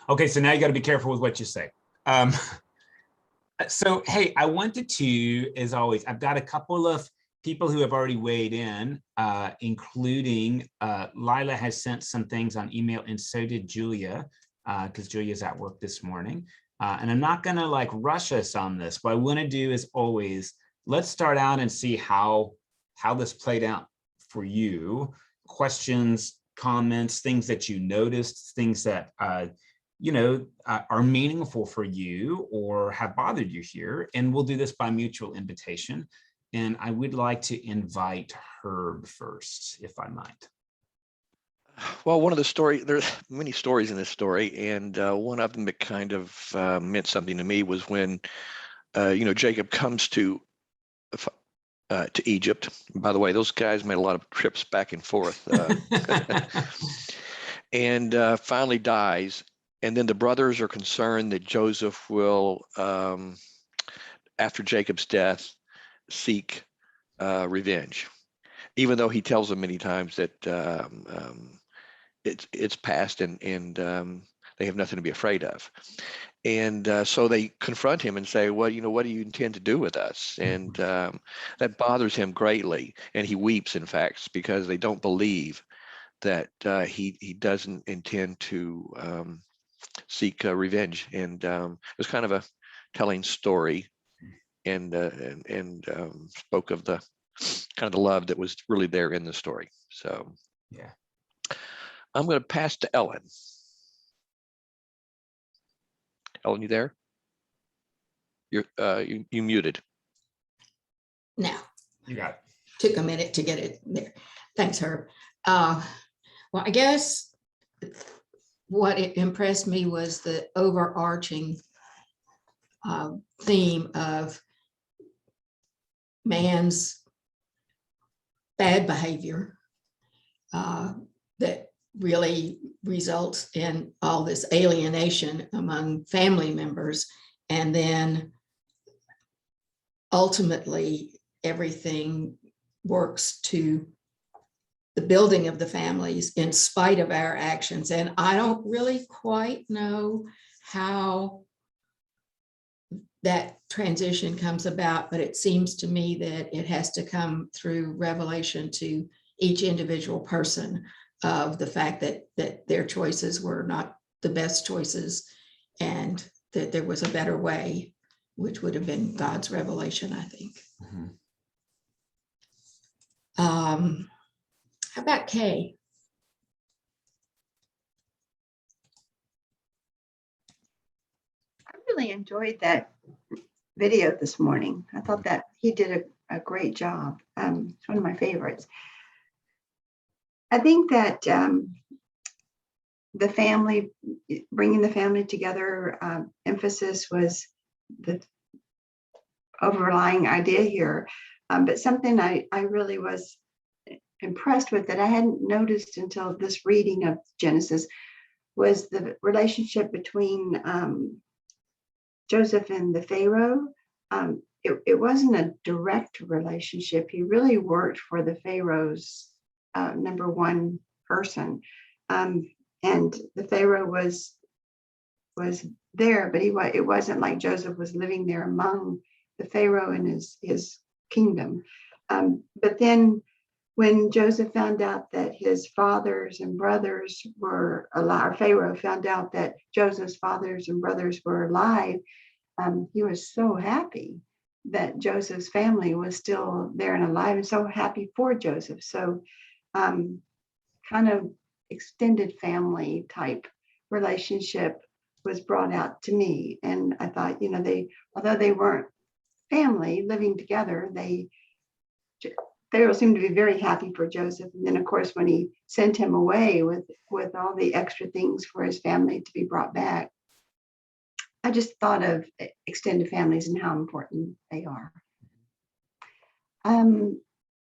Okay, so now you got to be careful with what you say. So, hey, I wanted to, as always, I've got a couple of people who have already weighed in, including Lila has sent some things on email, and so did Julia, because Julia's at work this morning. And I'm not going to like rush us on this. What I want to do is always, let's start out and see how this played out for you. Questions, comments, things that you noticed, things that are meaningful for you or have bothered you here. And we'll do this by mutual invitation. And I would like to invite Herb first, if I might. Well, one of the stories, there's many stories in this story, and one of them that kind of meant something to me was when, Jacob comes to Egypt. And by the way, those guys made a lot of trips back and forth, and finally dies. And then the brothers are concerned that Joseph will, after Jacob's death, seek revenge, even though he tells them many times that it's past and they have nothing to be afraid of. And so they confront him and say, well, what do you intend to do with us? And that bothers him greatly. And he weeps, in fact, because they don't believe that he doesn't intend to seek revenge. And it was kind of a telling story, and spoke of the kind of the love that was really there in the story. So yeah, I'm going to pass to Ellen. Ellen, you there? You're you muted. Now, you got it. Took a minute to get it there. Thanks, Herb. Well, I guess what it impressed me was the overarching theme of man's bad behavior that really results in all this alienation among family members. And then ultimately everything works to the building of the families in spite of our actions. And I don't really quite know how that transition comes about, but it seems to me that it has to come through revelation to each individual person of the fact that their choices were not the best choices and that there was a better way, which would have been God's revelation, I think. Mm-hmm. How about Kay? I really enjoyed that video this morning. I thought that he did a great job. It's one of my favorites. I think that the family, bringing the family together, emphasis was the overlying idea here. But something I really was impressed with that I hadn't noticed until this reading of Genesis was the relationship between Joseph and the Pharaoh. It wasn't a direct relationship. He really worked for the Pharaoh's number one person. And the Pharaoh was there, but it wasn't like Joseph was living there among the Pharaoh and his kingdom. But then when Joseph found out that his fathers and brothers were alive, or Pharaoh found out that Joseph's fathers and brothers were alive, he was so happy that Joseph's family was still there and alive, and so happy for Joseph. So kind of extended family type relationship was brought out to me. And I thought, although they weren't family living together, Pharaoh seemed to be very happy for Joseph. And then, of course, when he sent him away with all the extra things for his family to be brought back, I just thought of extended families and how important they are.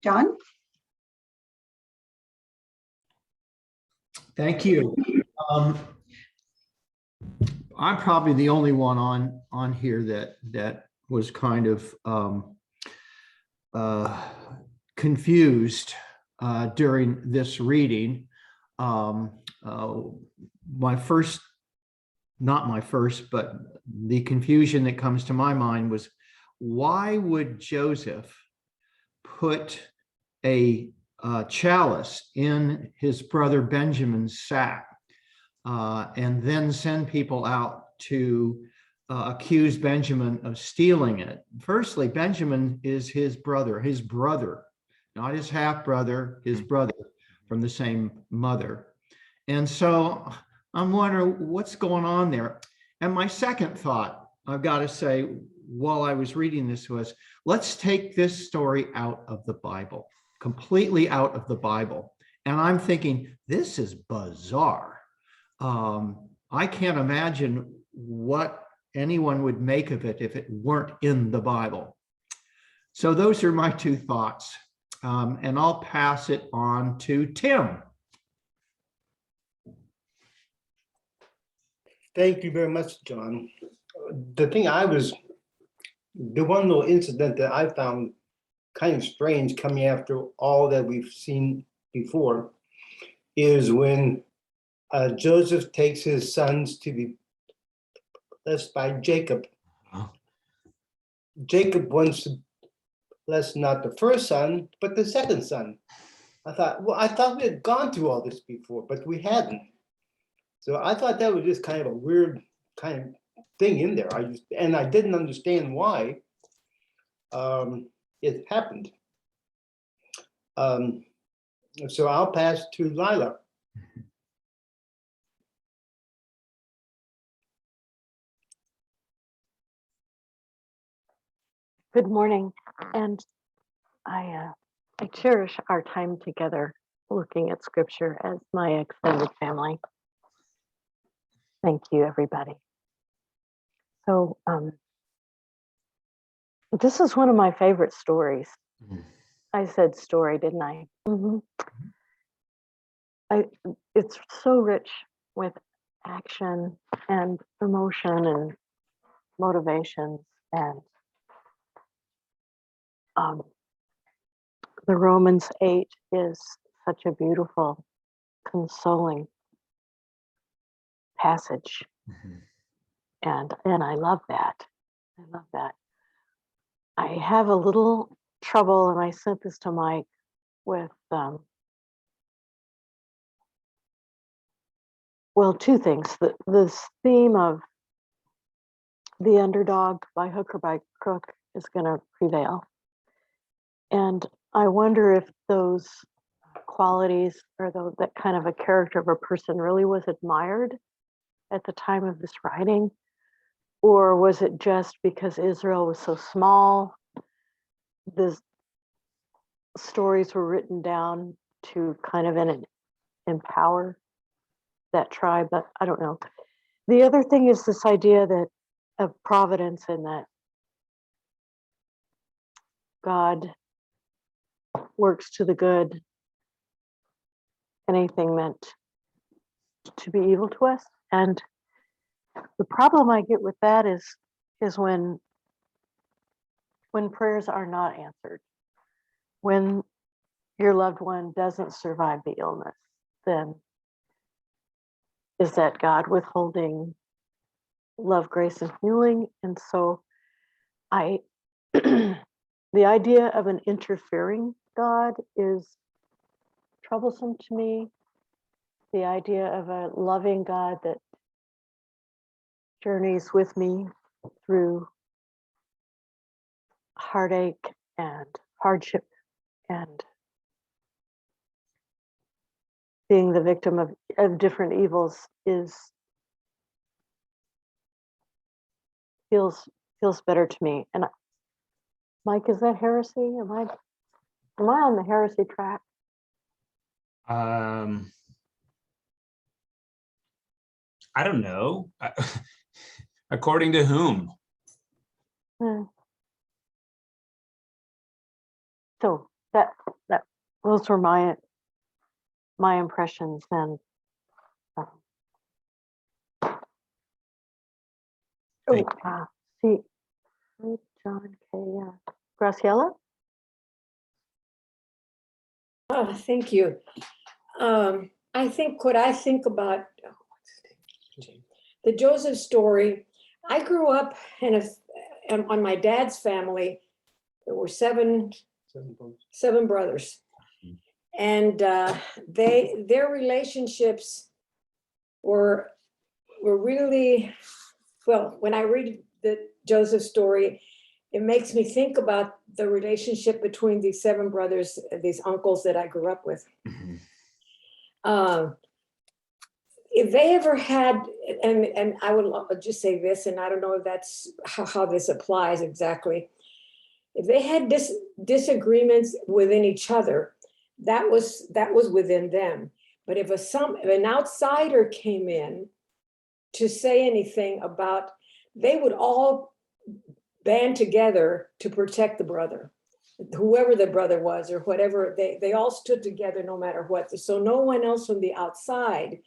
John? Thank you. I'm probably the only one on here that was kind of confused during this reading. My first not my first, but the confusion that comes to my mind was, why would Joseph put a chalice in his brother Benjamin's sack and then send people out to accuse Benjamin of stealing it? Firstly, Benjamin is his brother, not his half brother, his brother from the same mother. And so I'm wondering what's going on there. And my second thought, I've got to say, while I was reading this, was, let's take this story out of the Bible, completely out of the Bible. And I'm thinking, this is bizarre. I can't imagine what anyone would make of it if it weren't in the Bible. So those are my two thoughts. And I'll pass it on to Tim. Thank you very much, John. The one little incident that I found kind of strange coming after all that we've seen before is when Joseph takes his sons to be blessed by Jacob. Oh. Jacob wants to bless not the first son, but the second son. I thought we had gone through all this before, but we hadn't. So I thought that was just kind of a weird kind of thing in there. I didn't understand why it happened. So I'll pass to Lila. Good morning, and I cherish our time together looking at scripture as my extended family. Thank you, everybody. So this is one of my favorite stories. I said story, didn't I? It's so rich with action and emotion and motivations, and the Romans 8 is such a beautiful, consoling passage. And I love that. I love that. I have a little trouble, and I sent this to Mike, with well, two things. This theme of the underdog by hook or by crook is going to prevail. And I wonder if those qualities, or that kind of a character of a person, really was admired at the time of this writing, or was it just because Israel was so small, the stories were written down to kind of empower that tribe? But I don't know. The other thing is this idea of providence, and that God works to the good, anything meant to be evil to us. And the problem I get with that is when prayers are not answered, when your loved one doesn't survive the illness, then is that God withholding love, grace, and healing? And so the idea of an interfering God is troublesome to me. The idea of a loving God that journeys with me through heartache and hardship and being the victim of different evils feels better to me. And Mike, is that heresy? Am I on the heresy track? I don't know. According to whom? So that those were my impressions. And see, John K. Graciela. Oh, thank you. I think what I think about the Joseph story, I grew up on my dad's family. There were seven brothers. And their relationships were really, well, when I read the Joseph story, it makes me think about the relationship between these seven brothers, these uncles that I grew up with. If they ever had, and I would just say this, and I don't know if that's how this applies exactly. If they had disagreements within each other, that was within them. But if an outsider came in to say anything about, they would all band together to protect the brother, whoever the brother was or whatever. They all stood together no matter what. So no one else from the outside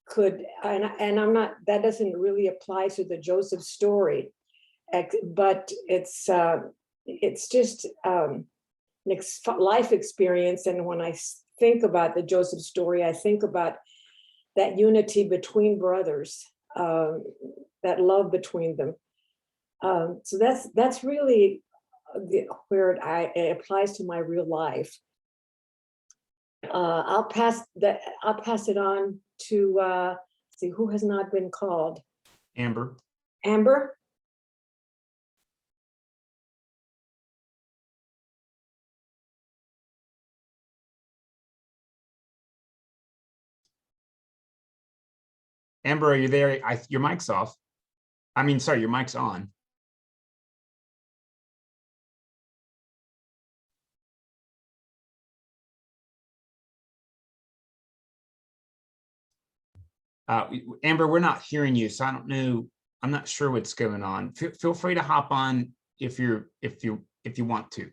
could, and I'm not, that doesn't really apply to the Joseph story, but it's just life experience. And when I think about the Joseph story, I think about that unity between brothers, that love between them. So that's really where it applies to my real life. I'll pass it on to see who has not been called. Amber. Amber. Amber, are you there? Your mic's off. I mean, sorry, your mic's on. Amber, we're not hearing you, so I don't know. I'm not sure what's going on. Feel free to hop on if you want to.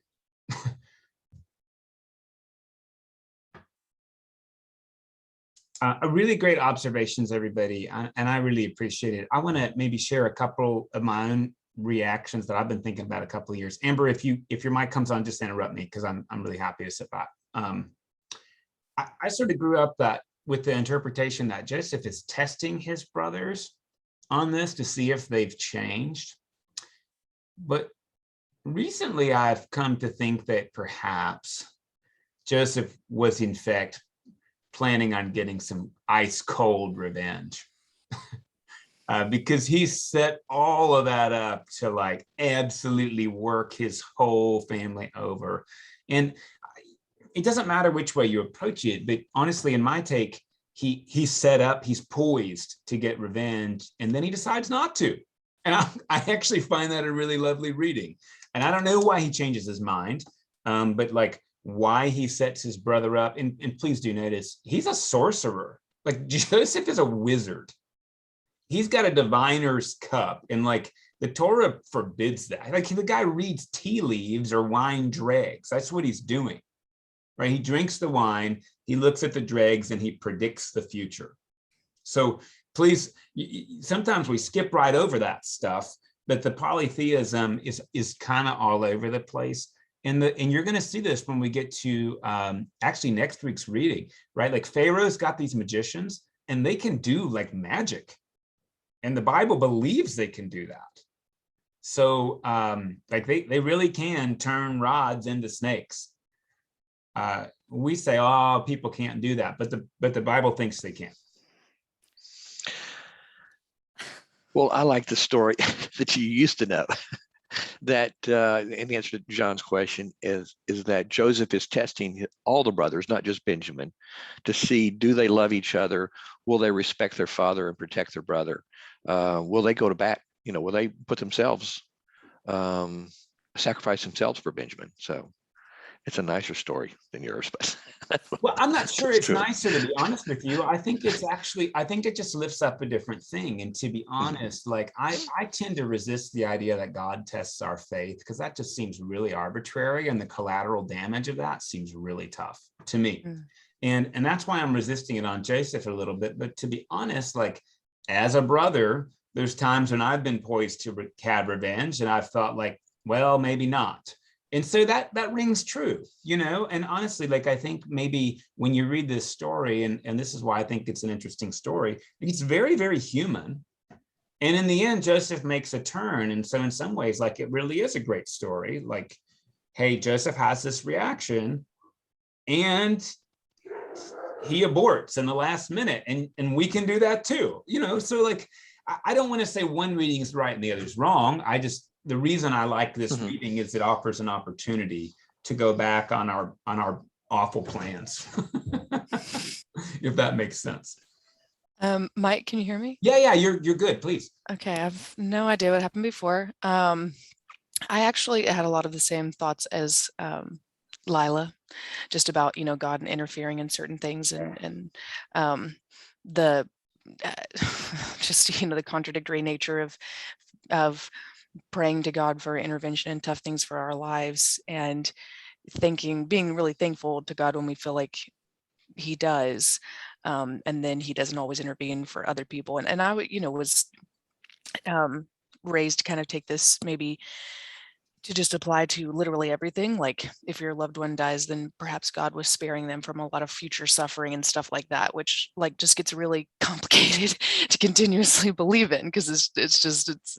A really great observations, everybody, and I really appreciate it. I want to maybe share a couple of my own reactions that I've been thinking about a couple of years. Amber, if your mic comes on, just interrupt me because I'm really happy to sit back. I sort of grew up with the interpretation that Joseph is testing his brothers on this to see if they've changed. But recently, I've come to think that perhaps Joseph was in fact planning on getting some ice cold revenge because he set all of that up to like absolutely work his whole family over. And it doesn't matter which way you approach it, but honestly, in my take, he's set up, he's poised to get revenge, and then he decides not to. And I actually find that a really lovely reading. And I don't know why he changes his mind, but like, why he sets his brother up. And please do notice, he's a sorcerer. Like Joseph is a wizard. He's got a diviner's cup, and like the Torah forbids that. Like the guy reads tea leaves or wine dregs. That's what he's doing, right? He drinks the wine, he looks at the dregs, and he predicts the future. So please, sometimes we skip right over that stuff, but the polytheism is kind of all over the place. And you're going to see this when we get to actually next week's reading, right? Like Pharaoh's got these magicians and they can do like magic. And the Bible believes they can do that. So like they really can turn rods into snakes. We say, oh, people can't do that, but the Bible thinks they can. Well, I like the story that you used to know. That in answer to John's question is that Joseph is testing all the brothers, not just Benjamin, to see, do they love each other? Will they respect their father and protect their brother? Will they go to bat? Will they put themselves, sacrifice themselves for Benjamin? So it's a nicer story than yours, but well, I'm not sure it's nicer, to be honest with you. I think it just lifts up a different thing. And to be honest, like I tend to resist the idea that God tests our faith, because that just seems really arbitrary, and the collateral damage of that seems really tough to me. And that's why I'm resisting it on Joseph a little bit. But to be honest, like as a brother, there's times when I've been poised to have revenge, and I've thought like, well, maybe not. And so that rings true, and honestly, like, I think maybe when you read this story, and this is why I think it's an interesting story, it's very, very human. And in the end, Joseph makes a turn. And so in some ways, like, it really is a great story. Like, hey, Joseph has this reaction and he aborts in the last minute, and we can do that too, so like, I don't want to say one reading is right and the other's wrong. The reason I like this reading is it offers an opportunity to go back on our awful plans. If that makes sense. Mike, can you hear me? Yeah, you're good, please. Okay, I have no idea what happened before. I actually had a lot of the same thoughts as Lila, just about, God interfering in certain things, and the just, the contradictory nature of praying to God for intervention in tough things for our lives, and being really thankful to God when we feel like he does, and then he doesn't always intervene for other people. And I was raised to kind of take this maybe to just apply to literally everything. Like, if your loved one dies, then perhaps God was sparing them from a lot of future suffering and stuff like that, which like just gets really complicated to continuously believe in, because it's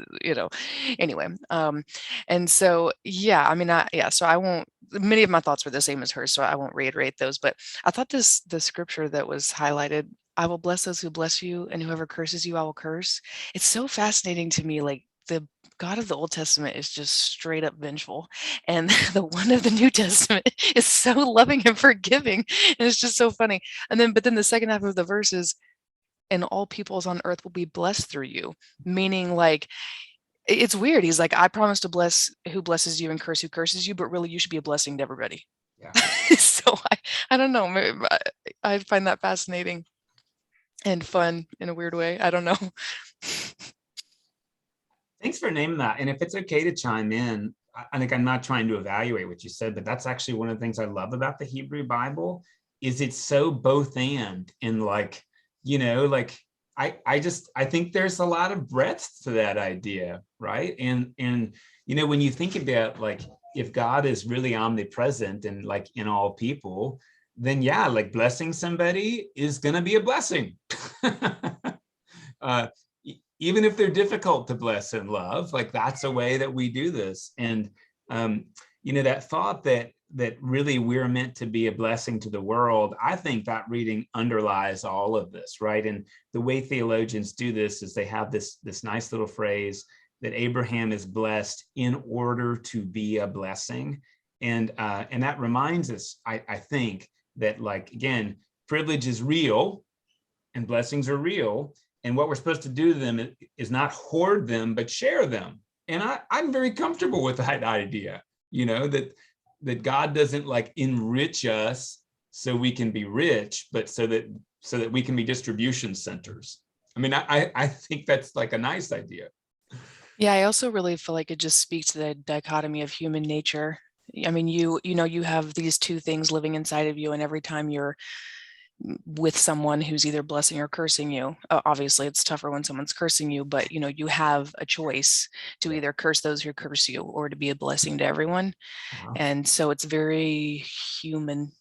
anyway. And so, yeah, I mean, so I won't, many of my thoughts were the same as hers, so I won't reiterate those, but I thought the scripture that was highlighted, I will bless those who bless you, and whoever curses you, I will curse. It's so fascinating to me. Like, the God of the Old Testament is just straight up vengeful, and the one of the New Testament is so loving and forgiving, and it's just so funny. But then the second half of the verse is, and all peoples on earth will be blessed through you, meaning, like, it's weird. He's like, I promise to bless who blesses you and curse who curses you, but really you should be a blessing to everybody. Yeah. So I don't know. I find that fascinating and fun in a weird way. I don't know. Thanks for naming that. And if it's okay to chime in, I think I'm not trying to evaluate what you said, but that's actually one of the things I love about the Hebrew Bible, is it's so both and like, like, I think there's a lot of breadth to that idea, right? And when you think about, like, if God is really omnipresent and like in all people, then yeah, like, blessing somebody is going to be a blessing. Even if they're difficult to bless and love, like, that's a way that we do this. And that thought that really we're meant to be a blessing to the world, I think that reading underlies all of this, right? And the way theologians do this is they have this nice little phrase that Abraham is blessed in order to be a blessing. And that reminds us, I think, that, like, again, privilege is real and blessings are real. And what we're supposed to do to them is not hoard them, but share them. And I'm very comfortable with that idea, that God doesn't, like, enrich us so we can be rich, but so that we can be distribution centers. I mean, I think that's like a nice idea. Yeah, I also really feel like it just speaks to the dichotomy of human nature. I mean, you have these two things living inside of you, and every time you're with someone who's either blessing or cursing you, obviously it's tougher when someone's cursing you, but you have a choice to either curse those who curse you or to be a blessing to everyone. And so it's very human.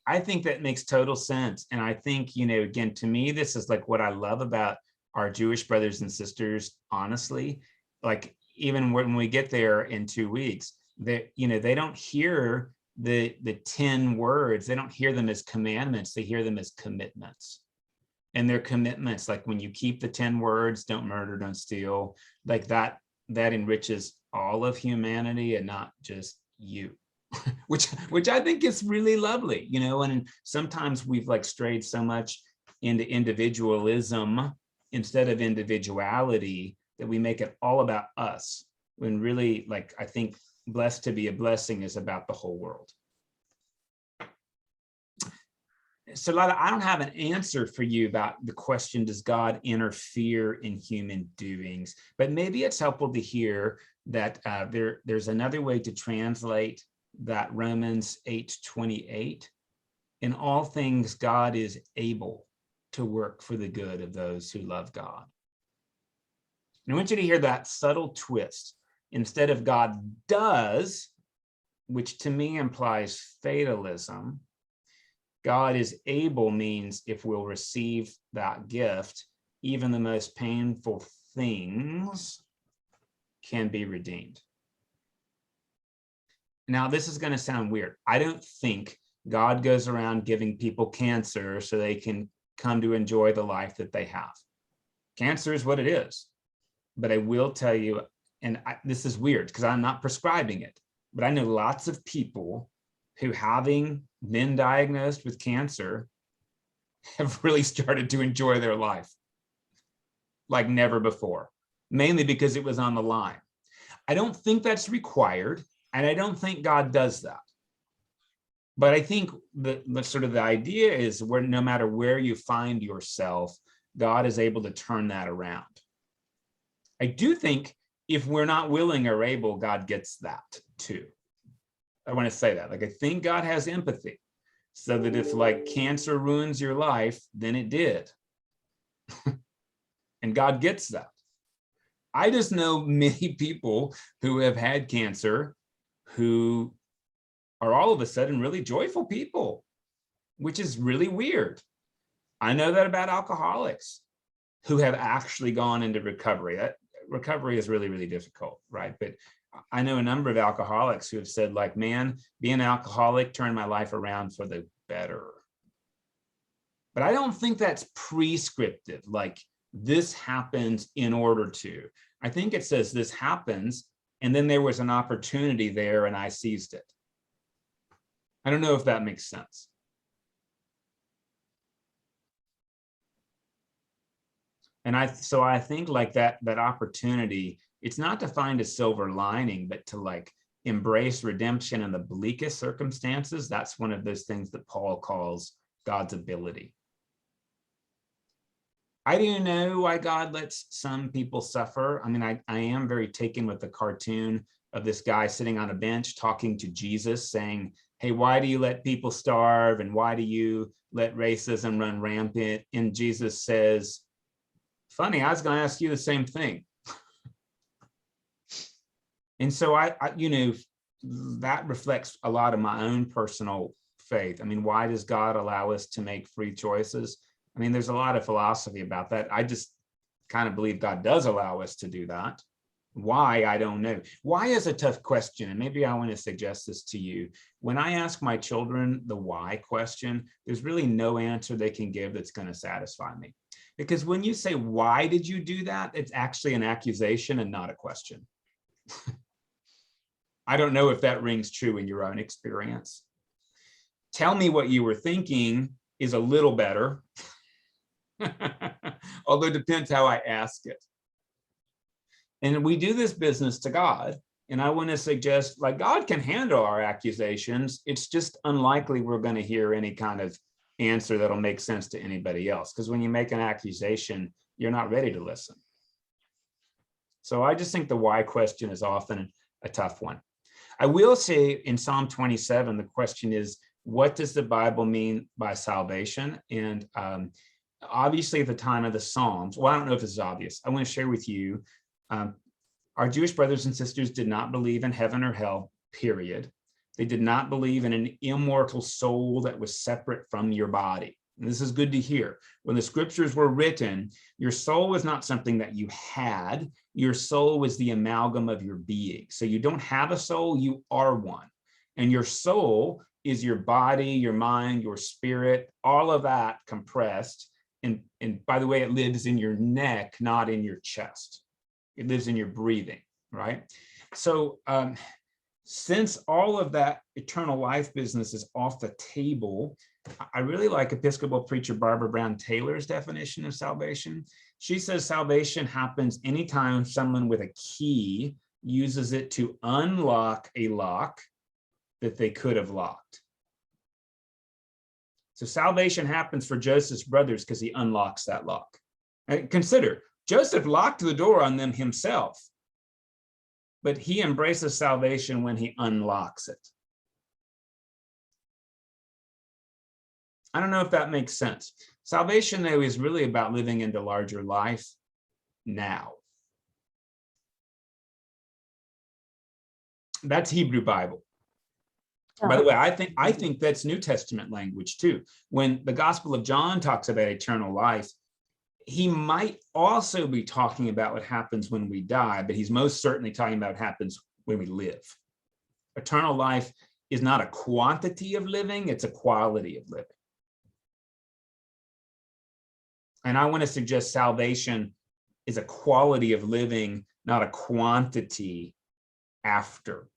I think that makes total sense. And I think, again, to me, this is like what I love about our Jewish brothers and sisters, honestly. Like, even when we get there in 2 weeks, they don't hear the 10 words, they don't hear them as commandments, they hear them as commitments. And they're commitments, like, when you keep the 10 words, don't murder, don't steal, like that enriches all of humanity and not just you. which I think is really lovely, and sometimes we've, like, strayed so much into individualism instead of individuality that we make it all about us, when really, like, I think blessed to be a blessing is about the whole world. So, Lila, I don't have an answer for you about the question, does God interfere in human doings? But maybe it's helpful to hear that there's another way to translate that Romans 8:28. In all things, God is able to work for the good of those who love God. And I want you to hear that subtle twist. Instead of God does, which to me implies fatalism, God is able means if we'll receive that gift, even the most painful things can be redeemed. Now, this is going to sound weird. I don't think God goes around giving people cancer so they can come to enjoy the life that they have. Cancer is what it is. But I will tell you, and this is weird because I'm not prescribing it, but I know lots of people who, having been diagnosed with cancer, have really started to enjoy their life like never before, mainly because it was on the line. I don't think that's required, and I don't think God does that. But I think the sort of the idea is where no matter where you find yourself, God is able to turn that around. I do think if we're not willing or able, God gets that too. I want to say that. Like, I think God has empathy, so that if like cancer ruins your life, then it did. And God gets that. I just know many people who have had cancer who are all of a sudden really joyful people, which is really weird. I know that about alcoholics who have actually gone into recovery. That recovery is really, really difficult, right? But I know a number of alcoholics who have said, like, man, being an alcoholic turned my life around for the better. But I don't think that's prescriptive, like this happens in order to. I think it says this happens, and then there was an opportunity there and I seized it. I don't know if that makes sense. And so I think like that opportunity, it's not to find a silver lining, but to like embrace redemption in the bleakest circumstances. That's one of those things that Paul calls God's ability. I do know why God lets some people suffer. I mean, I am very taken with the cartoon of this guy sitting on a bench talking to Jesus saying, hey, why do you let people starve? And why do you let racism run rampant? And Jesus says, funny, I was going to ask you the same thing. And so I, you know, that reflects a lot of my own personal faith. I mean, why does God allow us to make free choices? I mean, there's a lot of philosophy about that. I just kind of believe God does allow us to do that. Why, I don't know. Why is a tough question, and maybe I want to suggest this to you. When I ask my children the why question, there's really no answer they can give that's going to satisfy me. Because when you say, why did you do that? It's actually an accusation and not a question. I don't know if that rings true in your own experience. Tell me what you were thinking is a little better. Although it depends how I ask it. And we do this business to God. And I want to suggest, like, God can handle our accusations. It's just unlikely we're going to hear any kind of answer that'll make sense to anybody else. Because when you make an accusation, you're not ready to listen. So I just think the why question is often a tough one. I will say in Psalm 27, the question is, what does the Bible mean by salvation? And obviously at the time of the Psalms, well, I don't know if this is obvious. I want to share with you, our Jewish brothers and sisters did not believe in heaven or hell, period. They did not believe in an immortal soul that was separate from your body. And this is good to hear. When the scriptures were written, your soul was not something that you had. Your soul was the amalgam of your being. So you don't have a soul, you are one. And your soul is your body, your mind, your spirit, all of that compressed. And by the way, it lives in your neck, not in your chest. It lives in your breathing, right? So since all of that eternal life business is off the table, I really like Episcopal preacher Barbara Brown Taylor's definition of salvation. She says salvation happens anytime someone with a key uses it to unlock a lock that they could have locked. So salvation happens for Joseph's brothers because he unlocks that lock. And consider, Joseph locked the door on them himself, but he embraces salvation when he unlocks it. I don't know if that makes sense. Salvation, though, is really about living into larger life now. That's Hebrew Bible. By the way, I think that's New Testament language too. When the Gospel of John talks about eternal life, he might also be talking about what happens when we die, but he's most certainly talking about what happens when we live. Eternal life is not a quantity of living, it's a quality of living. And I want to suggest salvation is a quality of living, not a quantity after.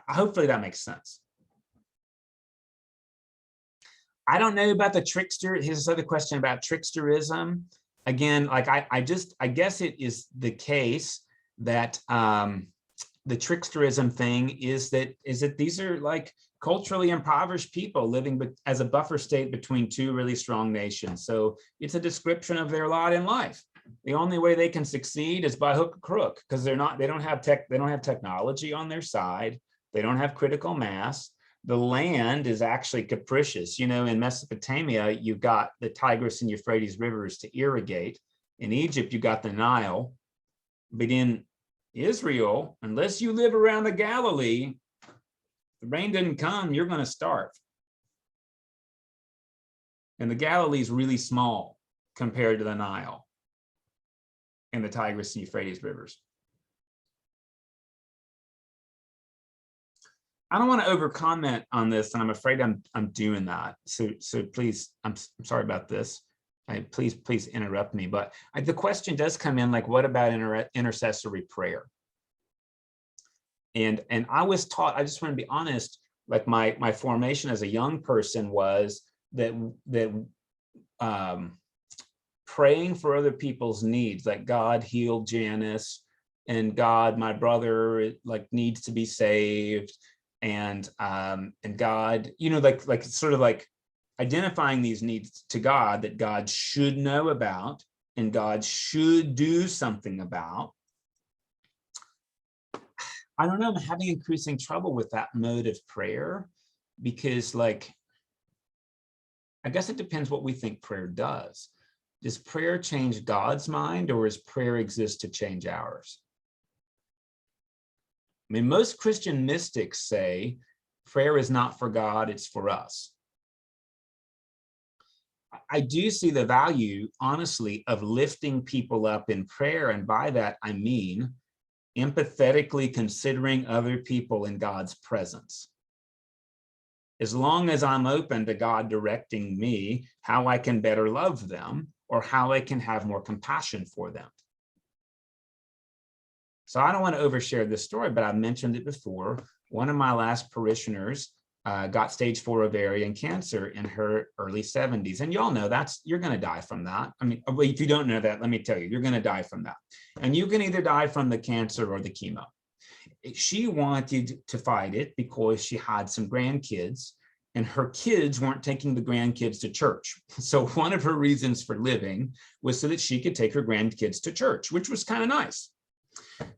Hopefully that makes sense. I don't know about the trickster. Here's another question about tricksterism. Again, like I guess it is the case that the tricksterism thing is that these are like culturally impoverished people living as a buffer state between two really strong nations. So it's a description of their lot in life. The only way they can succeed is by hook or crook, because they don't have technology on their side. They don't have critical mass. The land is actually capricious. You know, in Mesopotamia, you've got the Tigris and Euphrates rivers to irrigate. In Egypt, you got the Nile. But in Israel, unless you live around the Galilee, the rain didn't come, you're going to starve. And the Galilee is really small compared to the Nile and the Tigris and Euphrates rivers. I don't want to over comment on this, and I'm afraid I'm doing that. So please, I'm sorry about this. Please interrupt me. But the question does come in, like, what about intercessory prayer? And I was taught, I just want to be honest, like my formation as a young person was that praying for other people's needs, like God healed Janice, and God, my brother, like needs to be saved, and God, you know, like sort of like identifying these needs to God that God should know about and God should do something about. I don't know, I'm having increasing trouble with that mode of prayer, because, like, I guess it depends what we think prayer does. Does prayer change God's mind, or does prayer exist to change ours? I mean, most Christian mystics say prayer is not for God, it's for us. I do see the value, honestly, of lifting people up in prayer, and by that I mean empathetically considering other people in God's presence. As long as I'm open to God directing me how I can better love them or how I can have more compassion for them. So I don't want to overshare this story, but I've mentioned it before. One of my last parishioners got stage 4 ovarian cancer in her early 70s. And y'all know you're going to die from that. I mean, if you don't know that, let me tell you, you're going to die from that. And you can either die from the cancer or the chemo. She wanted to fight it because she had some grandkids, and her kids weren't taking the grandkids to church. So one of her reasons for living was so that she could take her grandkids to church, which was kind of nice.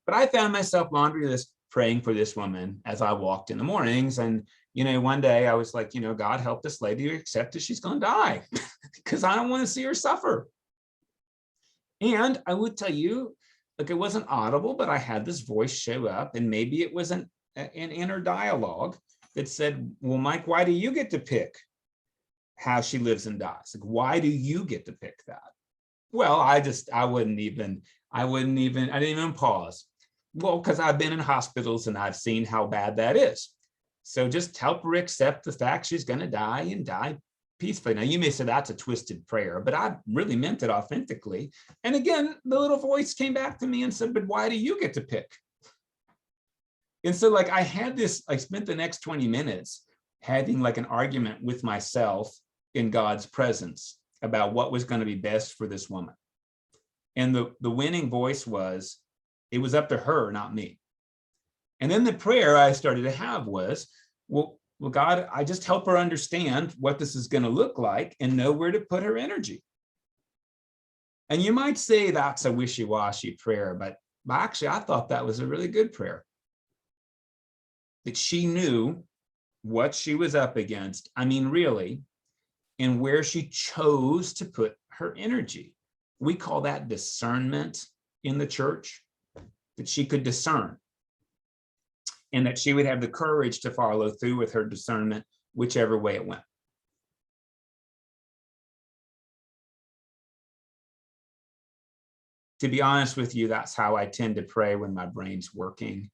But I found myself laundry list praying for this woman as I walked in the mornings. And, you know, one day I was like, you know, God, help this lady accept that she's going to die because I don't want to see her suffer. And I would tell you, like, it wasn't audible, but I had this voice show up, and maybe it was an inner dialogue that said, well, Mike, why do you get to pick how she lives and dies? Like, why do you get to pick that? Well, I didn't even pause. Well, because I've been in hospitals and I've seen how bad that is. So just help her accept the fact she's going to die, and die peacefully. Now, you may say that's a twisted prayer, but I really meant it authentically. And again, the little voice came back to me and said, but why do you get to pick? And so, like, I spent the next 20 minutes having like an argument with myself in God's presence about what was going to be best for this woman. And the winning voice was, it was up to her, not me. And then the prayer I started to have was, well, God, I just help her understand what this is going to look like and know where to put her energy. And you might say that's a wishy-washy prayer, but actually I thought that was a really good prayer. That she knew what she was up against, I mean, really, and where she chose to put her energy. We call that discernment in the church, that she could discern, and that she would have the courage to follow through with her discernment, whichever way it went. to be honest with you, that's how I tend to pray when my brain's working,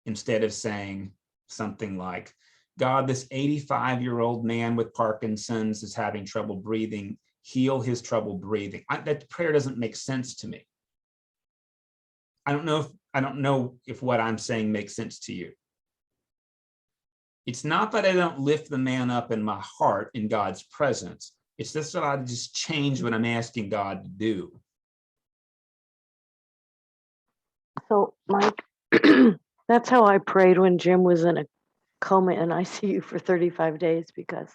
instead of saying something like, God, this 85-year-old man with Parkinson's is having trouble breathing. Heal his trouble breathing. That prayer doesn't make sense to me. I don't know if what I'm saying makes sense to you. It's not that I don't lift the man up in my heart in God's presence. It's just that I just change what I'm asking God to do. So, Mike, that's how I prayed when Jim was in a coma in ICU for 35 days, because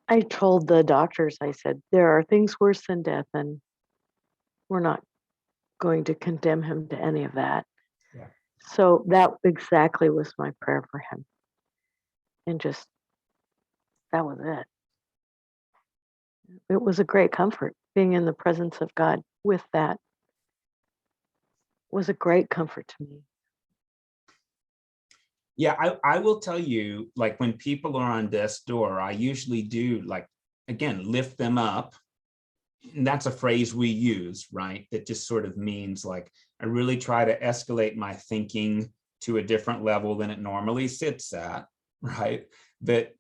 I told the doctors, I said, there are things worse than death, and we're not going to condemn him to any of that. Yeah. So that exactly was my prayer for him. And just, that was it. It was a great comfort. Being in the presence of God with that was a great comfort to me. Yeah, I will tell you, like when people are on death's door, I usually do, like, again, lift them up. And that's a phrase we use, right? That just sort of means like, I really try to escalate my thinking to a different level than it normally sits at, right? That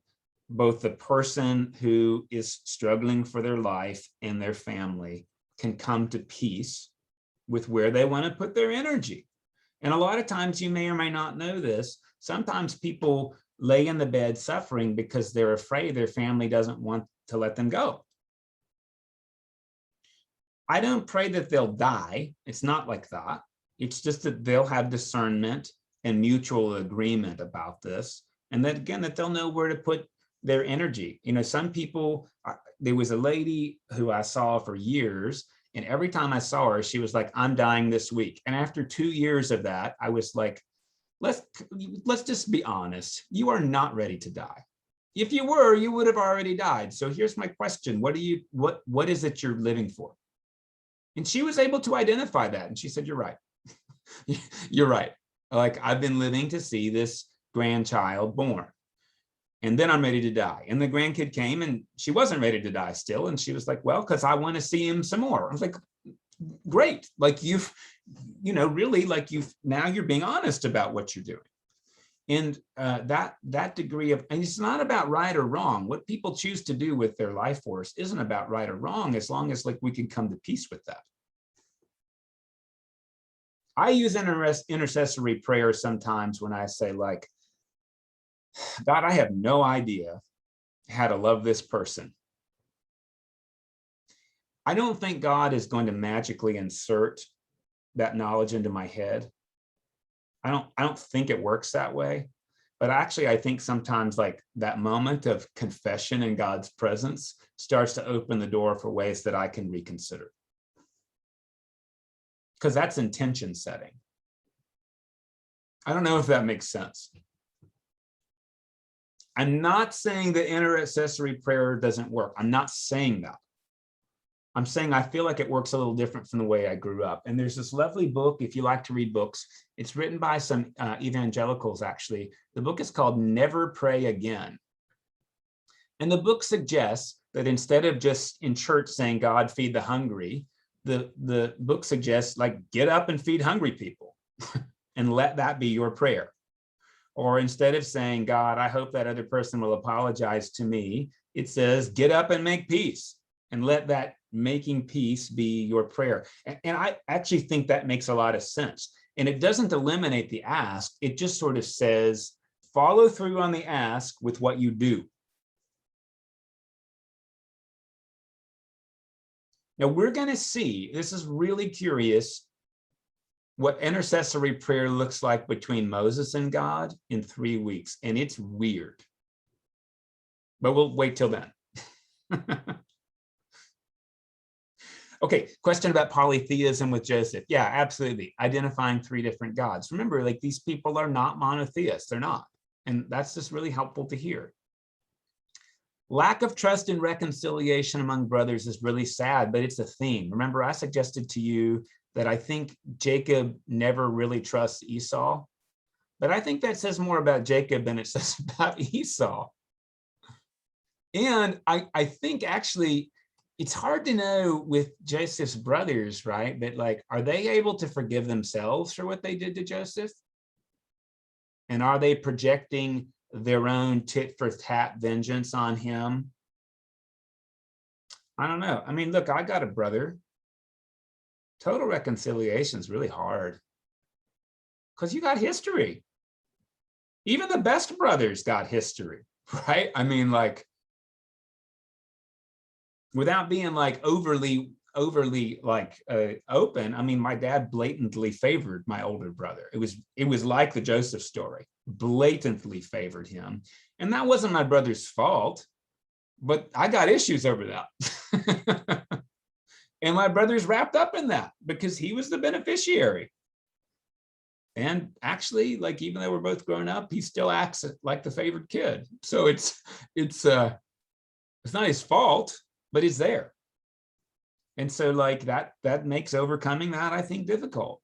both the person who is struggling for their life and their family can come to peace with where they want to put their energy. And a lot of times, you may or may not know this, sometimes people lay in the bed suffering because they're afraid their family doesn't want to let them go. I don't pray that they'll die. It's not like that. It's just that they'll have discernment and mutual agreement about this. And that, again, that they'll know where to put their energy. You know, some people, there was a lady who I saw for years, and every time I saw her, she was like, I'm dying this week. And after 2 years of that, I was like, let's just be honest. You are not ready to die. If you were, you would have already died. So here's my question. What is it you're living for? And she was able to identify that. And she said, you're right. You're right. Like, I've been living to see this grandchild born. And then I'm ready to die. And the grandkid came and she wasn't ready to die still. And she was like, well, because I want to see him some more. I was like, great. Like really, like now you're being honest about what you're doing. And that degree of, and it's not about right or wrong. What people choose to do with their life force isn't about right or wrong, as long as like we can come to peace with that. I use intercessory prayer sometimes when I say like, God, I have no idea how to love this person. I don't think God is going to magically insert that knowledge into my head. I don't think it works that way. But actually, I think sometimes like that moment of confession in God's presence starts to open the door for ways that I can reconsider. Because that's intention setting. I don't know if that makes sense. I'm not saying that intercessory prayer doesn't work. I'm not saying that. I'm saying I feel like it works a little different from the way I grew up. And there's this lovely book, if you like to read books, it's written by some evangelicals, actually. The book is called Never Pray Again. And the book suggests that instead of just in church saying, God, feed the hungry, the book suggests like, get up and feed hungry people and let that be your prayer. Or instead of saying, God, I hope that other person will apologize to me, it says, get up and make peace and let that making peace be your prayer. And I actually think that makes a lot of sense. And it doesn't eliminate the ask. It just sort of says, follow through on the ask with what you do. Now we're going to see, this is really curious, what intercessory prayer looks like between Moses and God in 3 weeks. And it's weird. But we'll wait till then. Okay, question about polytheism with Joseph. Yeah, absolutely. Identifying 3 different gods. Remember, like these people are not monotheists. They're not. And that's just really helpful to hear. Lack of trust and reconciliation among brothers is really sad, but it's a theme. Remember, I suggested to you that I think Jacob never really trusts Esau. But I think that says more about Jacob than it says about Esau. And I think actually it's hard to know with Joseph's brothers, right? But like, are they able to forgive themselves for what they did to Joseph? And are they projecting their own tit for tat vengeance on him? I don't know. I mean, look, I got a brother. Total reconciliation is really hard because you got history. Even the best brothers got history, right? I mean, like, without being like overly like open, I mean, my dad blatantly favored my older brother. It was like the Joseph story, blatantly favored him. And that wasn't my brother's fault, but I got issues over that. And my brother's wrapped up in that because he was the beneficiary. And actually, like, even though we're both grown up, he still acts like the favored kid. So it's not his fault, but it's there. And so like that makes overcoming that, I think, difficult.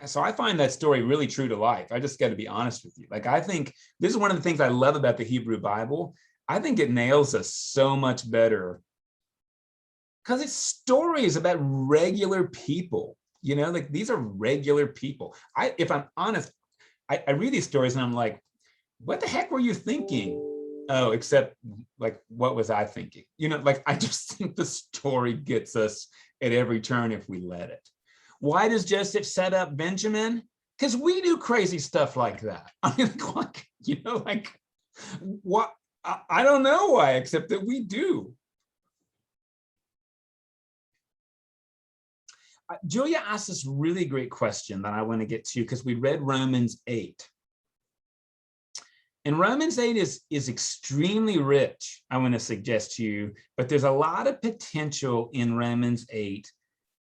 So I find that story really true to life. I just got to be honest with you. Like, I think this is one of the things I love about the Hebrew Bible. I think it nails us so much better because it's stories about regular people, you know, like these are regular people. If I'm honest, I read these stories and I'm like, what the heck were you thinking? Oh, except like, what was I thinking? You know, like, I just think the story gets us at every turn if we let it. Why does Joseph set up Benjamin? Because we do crazy stuff like that. I mean, like, you know, like, what? I don't know why, except that we do. Julia asked this really great question that I want to get to because we read Romans 8. And Romans 8 is extremely rich, I want to suggest to you, but there's a lot of potential in Romans 8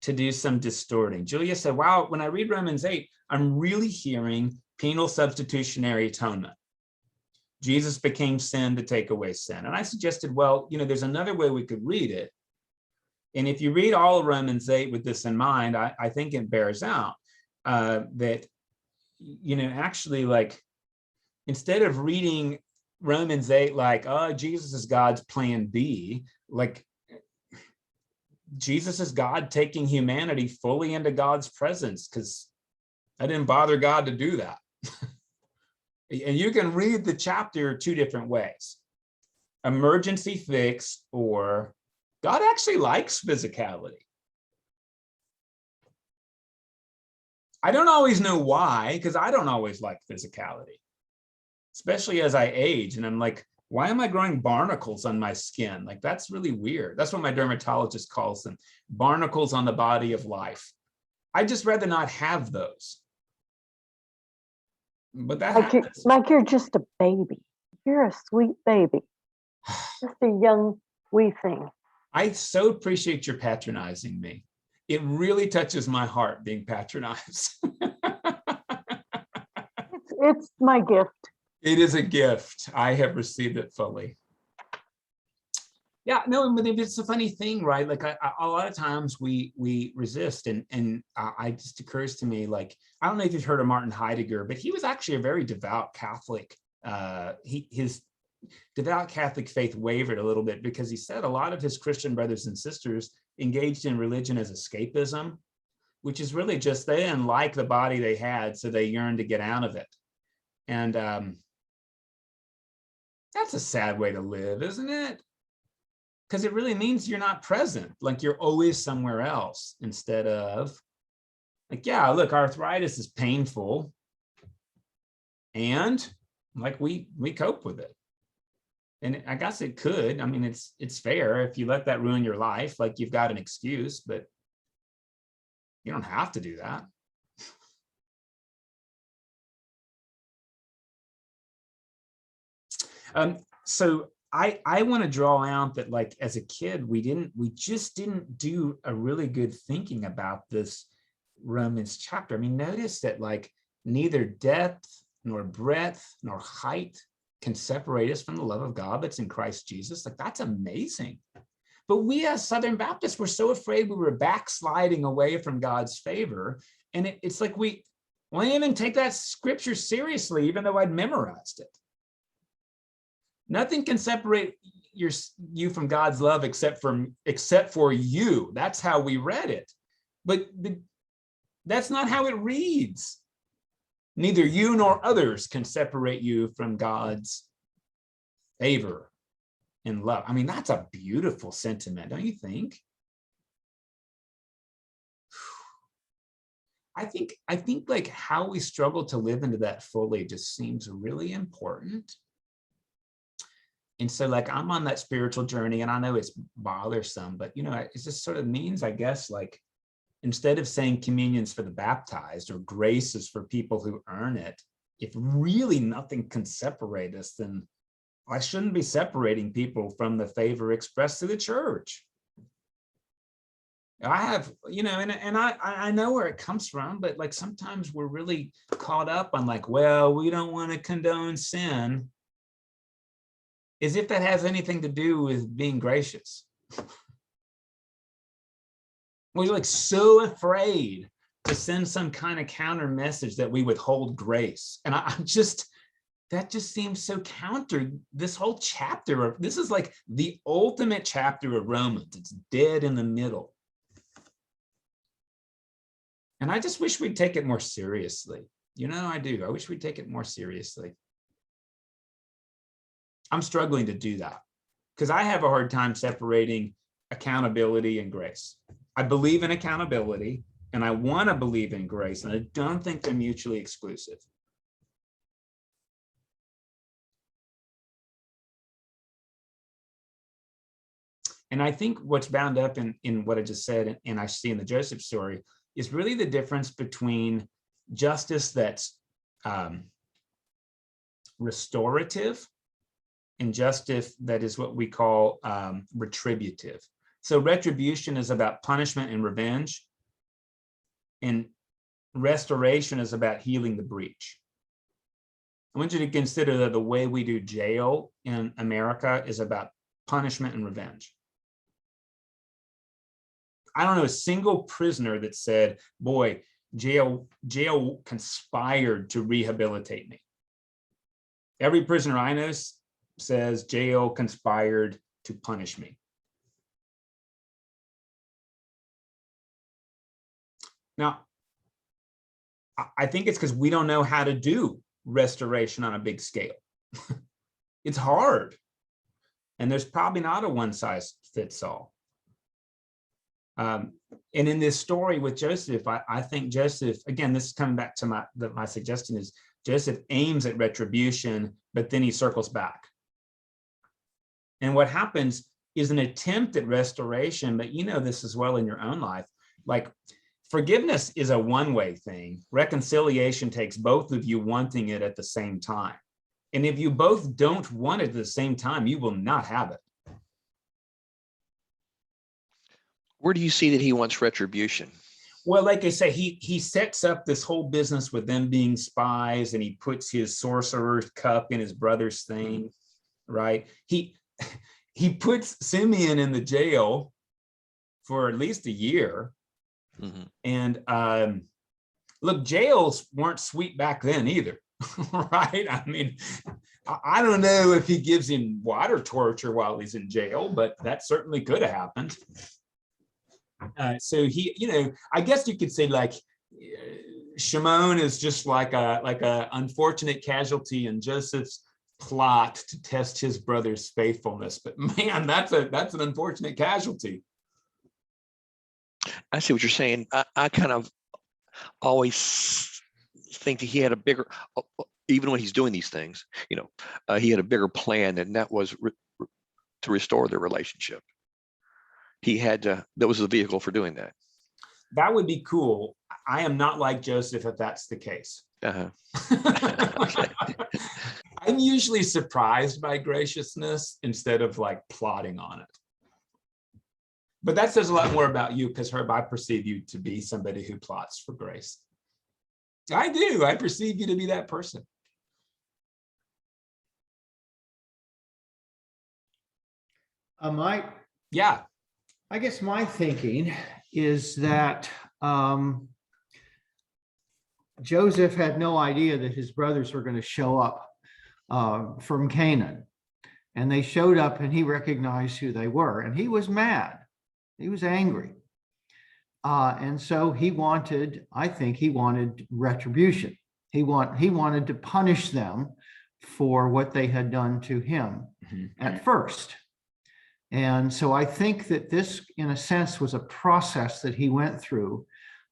to do some distorting. Julia said, wow, when I read Romans 8, I'm really hearing penal substitutionary atonement. Jesus became sin to take away sin. And I suggested, well, you know, there's another way we could read it. And if you read all of Romans 8 with this in mind, I think it bears out that, you know, actually, like, instead of reading Romans 8 like, oh, Jesus is God's plan B, like, Jesus is God taking humanity fully into God's presence, because I didn't bother God to do that. And you can read the chapter two different ways. Emergency fix, or God actually likes physicality. I don't always know why, because I don't always like physicality, especially as I age. And I'm like, why am I growing barnacles on my skin? Like, that's really weird. That's what my dermatologist calls them, barnacles on the body of life. I'd just rather not have those. But that happens. Like you're just a baby. You're a sweet baby. Just a young wee thing. I so appreciate your patronizing me. It really touches my heart being patronized. It's my gift. It is a gift. I have received it fully. Yeah, no, but it's a funny thing, right? Like, a lot of times we resist, and it just occurs to me, like, I don't know if you've heard of Martin Heidegger, but he was actually a very devout Catholic. His devout Catholic faith wavered a little bit because he said a lot of his Christian brothers and sisters engaged in religion as escapism, which is really just they didn't like the body they had, so they yearned to get out of it. And that's a sad way to live, isn't it? Because it really means you're not present, like you're always somewhere else, instead of like, yeah, look, arthritis is painful, and like we cope with it. And I guess it could. I mean, it's fair if you let that ruin your life, like you've got an excuse, but you don't have to do that. So I want to draw out that, like, as a kid, we just didn't do a really good thinking about this Romans chapter. I mean, notice that, like, neither depth nor breadth nor height can separate us from the love of God that's in Christ Jesus. Like, that's amazing. But we as Southern Baptists were so afraid we were backsliding away from God's favor. And it's like we didn't even take that scripture seriously, even though I'd memorized it. Nothing can separate you from God's love except for you. That's how we read it. But that's not how it reads. Neither you nor others can separate you from God's favor and love. I mean, that's a beautiful sentiment, don't you think? I think like how we struggle to live into that fully just seems really important. And so like I'm on that spiritual journey, and I know it's bothersome, but it just sort of means, I guess, like instead of saying communion's for the baptized or grace is for people who earn it, if really nothing can separate us, then I shouldn't be separating people from the favor expressed to the church. I have, and I know where it comes from, but like sometimes we're really caught up on like, well, we don't want to condone sin, as if that has anything to do with being gracious. We're like so afraid to send some kind of counter message that we withhold grace. And that just seems so counter this whole chapter. This is like the ultimate chapter of Romans. It's dead in the middle. And I just wish we'd take it more seriously. I do. I wish we'd take it more seriously. I'm struggling to do that because I have a hard time separating accountability and grace. I believe in accountability and I want to believe in grace, and I don't think they're mutually exclusive. And I think what's bound up in what I just said, and I see in the Joseph story, is really the difference between justice that's restorative and justice that is what we call retributive. So retribution is about punishment and revenge, and restoration is about healing the breach. I want you to consider that the way we do jail in America is about punishment and revenge. I don't know a single prisoner that said, boy, jail conspired to rehabilitate me. Every prisoner I know says jail conspired to punish me. Now, I think it's because we don't know how to do restoration on a big scale. It's hard. And there's probably not a one size fits all. And in this story with Joseph, I think Joseph, again, this is coming back to my suggestion is Joseph aims at retribution, but then he circles back. And what happens is an attempt at restoration, but this as well in your own life. Like forgiveness is a one-way thing. Reconciliation takes both of you wanting it at the same time. And if you both don't want it at the same time, you will not have it. Where do you see that he wants retribution? Well, like I say, he sets up this whole business with them being spies, and he puts his sorcerer's cup in his brother's thing, right? He puts Simeon in the jail for at least a year. Mm-hmm. And look, jails weren't sweet back then either, right? I mean, I don't know if he gives him water torture while he's in jail, but that certainly could have happened. So he, I guess you could say like Shimon is just like a unfortunate casualty in Joseph's plot to test his brother's faithfulness. But man, that's an unfortunate casualty. I see what you're saying. I kind of always think that he had a bigger, even when he's doing these things, he had a bigger plan, and that was to restore their relationship. That was the vehicle for doing that. That would be cool. I am not like Joseph if that's the case. Uh-huh. I'm usually surprised by graciousness instead of like plotting on it. But that says a lot more about you, because Herb, I perceive you to be somebody who plots for grace. I do. I perceive you to be that person. Yeah. I guess my thinking is that Joseph had no idea that his brothers were going to show up from Canaan. And they showed up and he recognized who they were, and he was mad. He was angry. And so I think he wanted retribution. He wanted to punish them for what they had done to him at first. And so I think that this, in a sense, was a process that he went through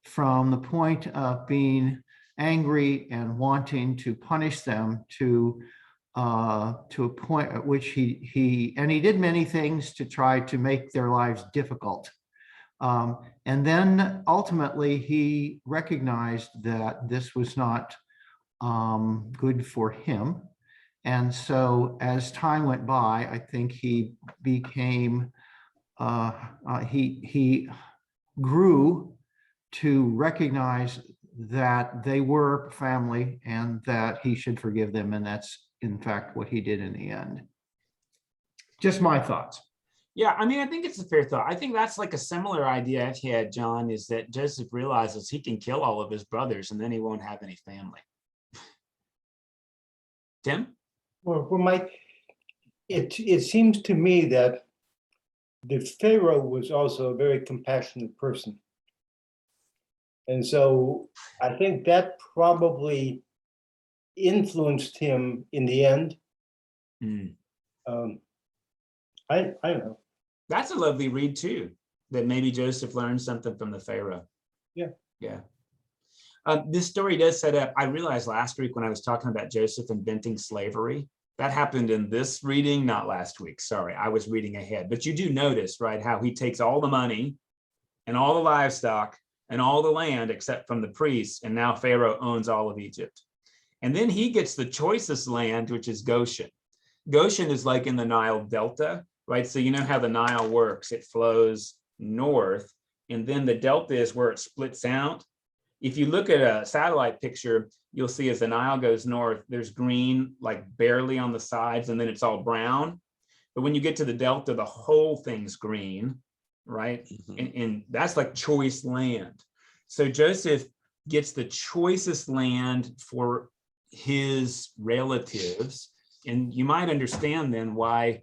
from the point of being angry and wanting to punish them to a point at which he did many things to try to make their lives difficult. And then ultimately he recognized that this was not good for him. And so as time went by, I think he became, he grew to recognize that they were family and that he should forgive them. And that's in fact what he did in the end. Just my thoughts. Yeah, I mean, I think it's a fair thought. I think that's like a similar idea I've had, John, is that Joseph realizes he can kill all of his brothers and then he won't have any family. Tim? Well, Mike, it seems to me that the Pharaoh was also a very compassionate person. And so I think that probably influenced him in the end. I don't know. That's a lovely read too, that maybe Joseph learned something from the Pharaoh. Yeah. Yeah. This story does set up, I realized last week when I was talking about Joseph inventing slavery, that happened in this reading, not last week. Sorry, I was reading ahead. But you do notice, right, how he takes all the money and all the livestock and all the land except from the priests, and now Pharaoh owns all of Egypt. And then he gets the choicest land, which is Goshen. Goshen is like in the Nile Delta, right? So you know how the Nile works. It flows north, and then the Delta is where it splits out. If you look at a satellite picture, you'll see as the Nile goes north, there's green, like barely on the sides, and then it's all brown. But when you get to the Delta, the whole thing's green, right? And that's like choice land. So Joseph gets the choicest land for his relatives. And you might understand then why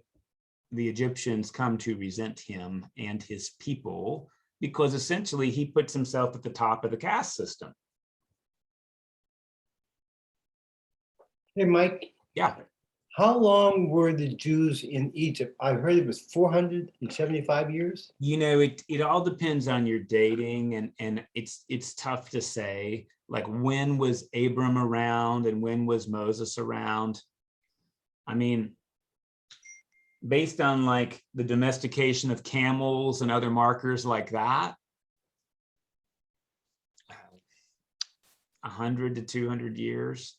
the Egyptians come to resent him and his people, because essentially he puts himself at the top of the caste system. Hey, Mike. Yeah. How long were the Jews in Egypt? I heard it was 475 years. You know, it all depends on your dating, and it's tough to say, like, when was Abram around and when was Moses around? I mean, based on like the domestication of camels and other markers like that, 100 to 200 years.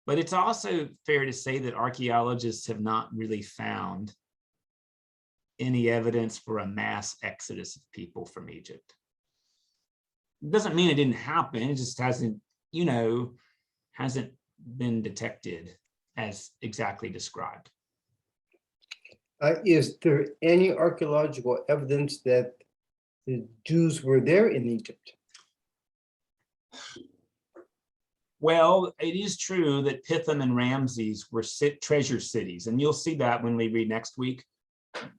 But it's also fair to say that archaeologists have not really found any evidence for a mass exodus of people from Egypt. It doesn't mean it didn't happen, it just hasn't been detected as exactly described. Is there any archaeological evidence that the Jews were there in Egypt? Well, it is true that Pithom and Ramses were treasure cities, and you'll see that when we read next week.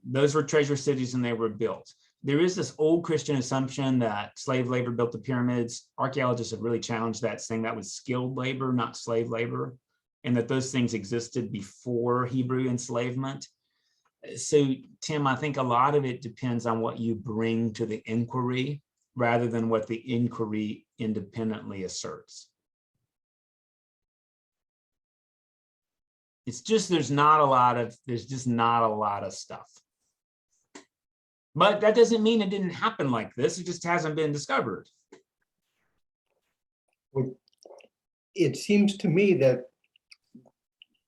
Those were treasure cities and they were built. There is this old Christian assumption that slave labor built the pyramids. Archaeologists have really challenged that, saying that was skilled labor, not slave labor, and that those things existed before Hebrew enslavement. So, Tim, I think a lot of it depends on what you bring to the inquiry rather than what the inquiry independently asserts. It's just there's just not a lot of stuff. But that doesn't mean it didn't happen like this. It just hasn't been discovered. Well, it seems to me that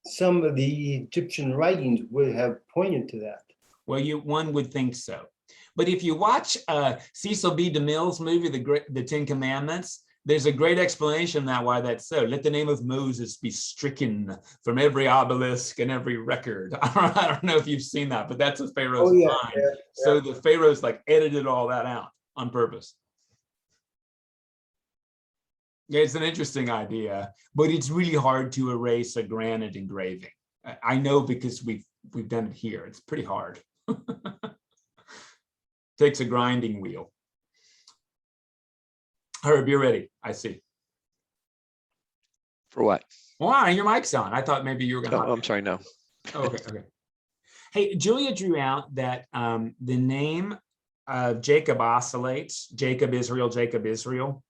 some of the Egyptian writings would have pointed to that. Well, one would think so. But if you watch Cecil B. DeMille's movie, The Ten Commandments, there's a great explanation that why that's so. Let the name of Moses be stricken from every obelisk and every record. I don't know if you've seen that, but that's a Pharaoh's mind. Yeah. So the Pharaohs like edited all that out on purpose. Yeah, it's an interesting idea, but it's really hard to erase a granite engraving. I know because we've done it here. It's pretty hard. Takes a grinding wheel. Herb, you're ready. I see. For what? Wow, your mic's on. I thought maybe you were going to. Oh, I'm sorry. No. Okay. Okay. Hey, Julia drew out that the name of Jacob oscillates. Jacob, Israel.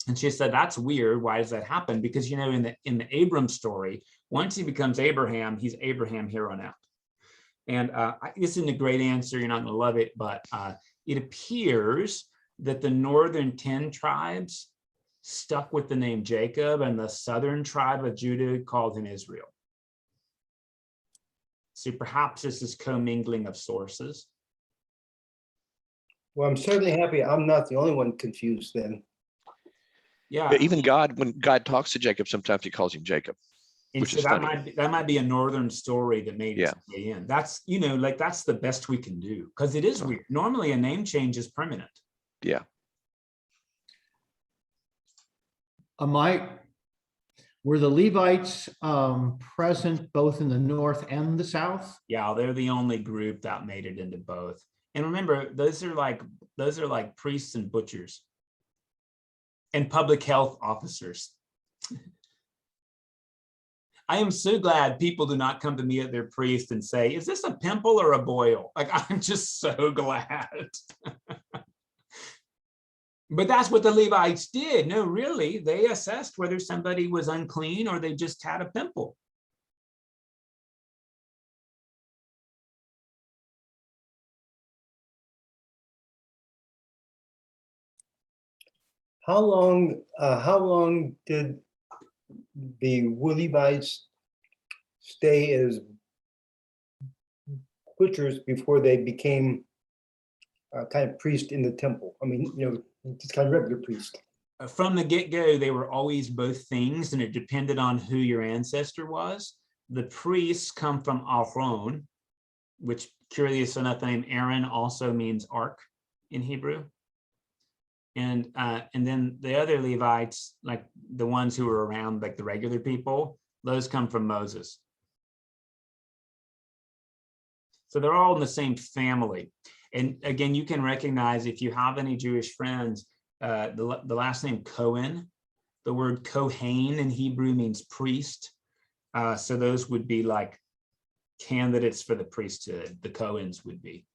And she said, that's weird. Why does that happen? Because, you know, in the Abram story, once he becomes Abraham, he's Abraham here on out. And this isn't a great answer. You're not going to love it, but it appears that the northern 10 tribes stuck with the name Jacob, and the southern tribe of Judah called him Israel. So perhaps this is commingling of sources. Well, I'm certainly happy I'm not the only one confused then. Yeah. Even God, when God talks to Jacob, sometimes he calls him Jacob. And which so is that funny. might be a northern story that made its Yeah. way in. That's, you know, like that's the best we can do, because it is weird. Normally a name change is permanent. Yeah. Were the Levites present both in the north and the south? Yeah, they're the only group that made it into both. And remember, those are like priests and butchers and public health officers. I am so glad people do not come to me at their priest and say, is this a pimple or a boil? Like, I'm just so glad. But that's what the Levites did. No, really, they assessed whether somebody was unclean or they just had a pimple. How long did the Levites stay as butchers before they became kind of priest in the temple? I mean, you know, just kind of regular priest. From the get-go, they were always both things, and it depended on who your ancestor was. The priests come from Aaron, which, curious enough, the name Aaron also means ark in Hebrew. And then the other Levites, like the ones who were around, like the regular people, those come from Moses. So they're all in the same family. And again, you can recognize, if you have any Jewish friends, the last name Cohen, the word Kohen in Hebrew means priest. So those would be like candidates for the priesthood, the Cohens would be.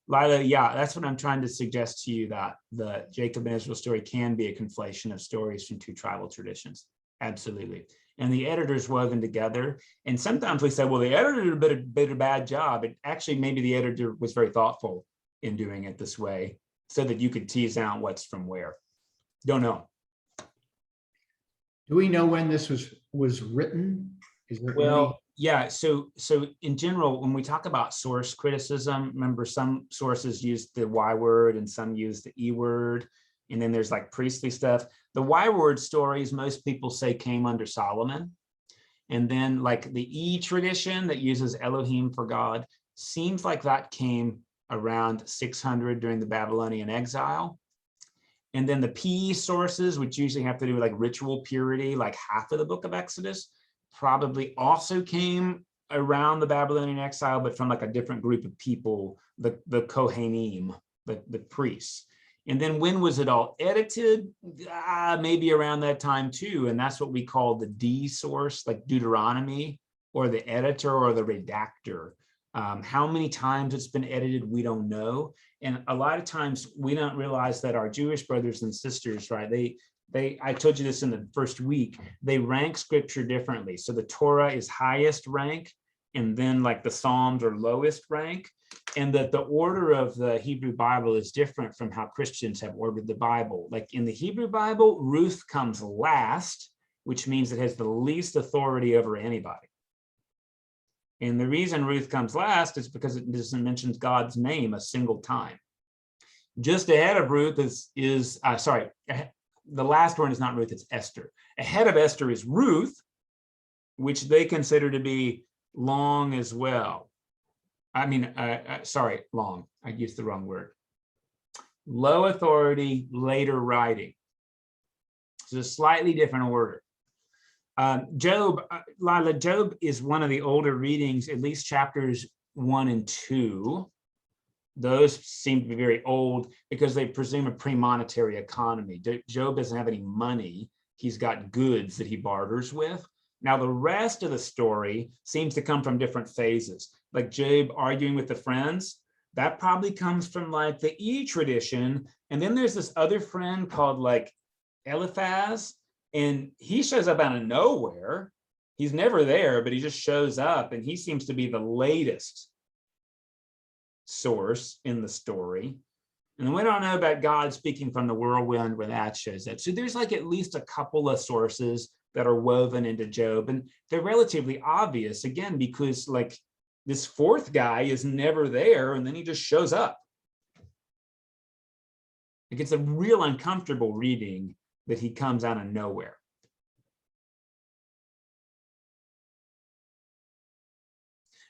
Lila, yeah, that's what I'm trying to suggest to you, that the Jacob and Israel story can be a conflation of stories from two tribal traditions. Absolutely. And the editors wove them together. And sometimes we say, well, the editor did a bad job. It actually, maybe the editor was very thoughtful in doing it this way so that you could tease out what's from where. Don't know. Do we know when this was written? Is there Well, yeah, so in general, when we talk about source criticism, remember some sources use the Y word and some use the E word, and then there's like priestly stuff. The Y word stories, most people say, came under Solomon. And then like the E tradition that uses Elohim for God, seems like that came around 600 during the Babylonian exile. And then the P sources, which usually have to do with like ritual purity, like half of the book of Exodus, probably also came around the Babylonian exile, but from like a different group of people, the Kohanim, the priests. And then when was it all edited? Maybe around that time too. And that's what we call the D source, like Deuteronomy, or the editor or the redactor. How many times it's been edited, we don't know. And a lot of times we don't realize that our Jewish brothers and sisters, right, I told you this in the first week, they rank scripture differently. So the Torah is highest rank, and then like the Psalms are lowest rank, and that the order of the Hebrew Bible is different from how Christians have ordered the Bible. Like in the Hebrew Bible, Ruth comes last, which means it has the least authority over anybody. And the reason Ruth comes last is because it doesn't mention God's name a single time. Just ahead of Ruth the last one is not Ruth, it's Esther. Ahead of Esther is Ruth, which they consider to be long as well. I mean, long. I used the wrong word. Low authority, later writing. It's a slightly different order. Job, Lila, Job is one of the older readings, at least chapters 1 and 2. Those seem to be very old because they presume a pre-monetary economy. Job doesn't have any money. He's got goods that he barters with. Now, the rest of the story seems to come from different phases, like Job arguing with the friends. That probably comes from like the E tradition. And then there's this other friend called like Eliphaz, and he shows up out of nowhere. He's never there, but he just shows up, and he seems to be the latest source in the story. And we don't know about God speaking from the whirlwind when that shows up. So there's like at least a couple of sources that are woven into Job, and they're relatively obvious, again, because like this fourth guy is never there, and then he just shows up. Like it's a real uncomfortable reading that he comes out of nowhere.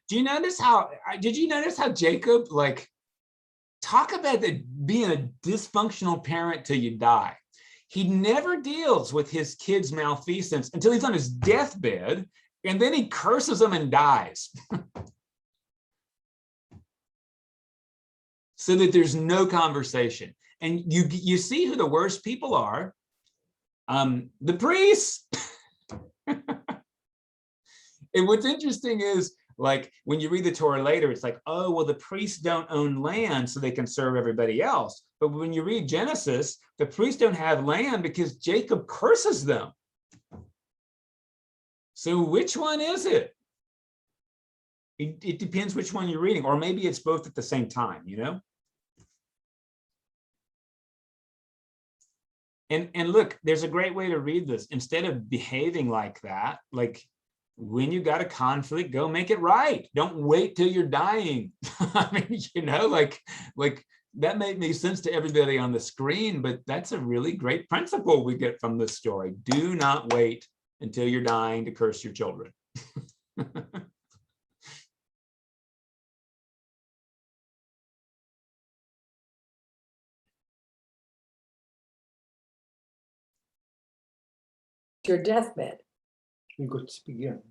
Did you notice how Jacob, like, talk about being a dysfunctional parent till you die? He never deals with his kid's malfeasance until he's on his deathbed, and then he curses them and dies. So that there's no conversation. And you see who the worst people are. The priests. And what's interesting is, like, when you read the Torah later, it's like, oh, well, the priests don't own land so they can serve everybody else. But when you read Genesis, the priests don't have land because Jacob curses them. So which one is it? It depends which one you're reading, or maybe it's both at the same time, you know? And look, there's a great way to read this. Instead of behaving like that, like, when you got a conflict, go make it right. Don't wait till you're dying. I mean, you know, like that made me sense to everybody on the screen, but that's a really great principle we get from this story. Do not wait until you're dying to curse your children. Your deathbed. We go to begin.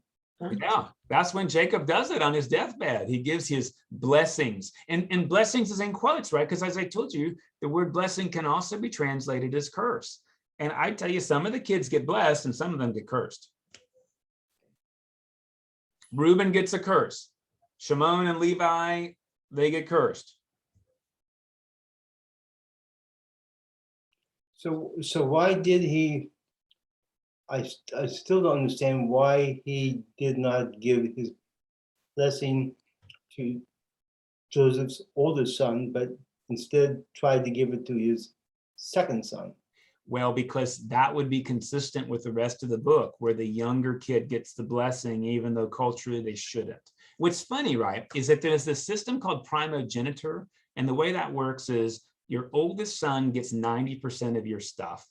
Yeah, that's when Jacob does it on his deathbed. He gives his blessings, and blessings is in quotes, right? Because as I told you, the word blessing can also be translated as curse. And I tell you, some of the kids get blessed and some of them get cursed. Reuben gets a curse. Shimon and Levi, they get cursed. So why did he? I still don't understand why he did not give his blessing to Joseph's oldest son, but instead tried to give it to his second son. Well, because that would be consistent with the rest of the book, where the younger kid gets the blessing, even though culturally they shouldn't. What's funny, right, is that there's this system called primogeniture, and the way that works is your oldest son gets 90% of your stuff.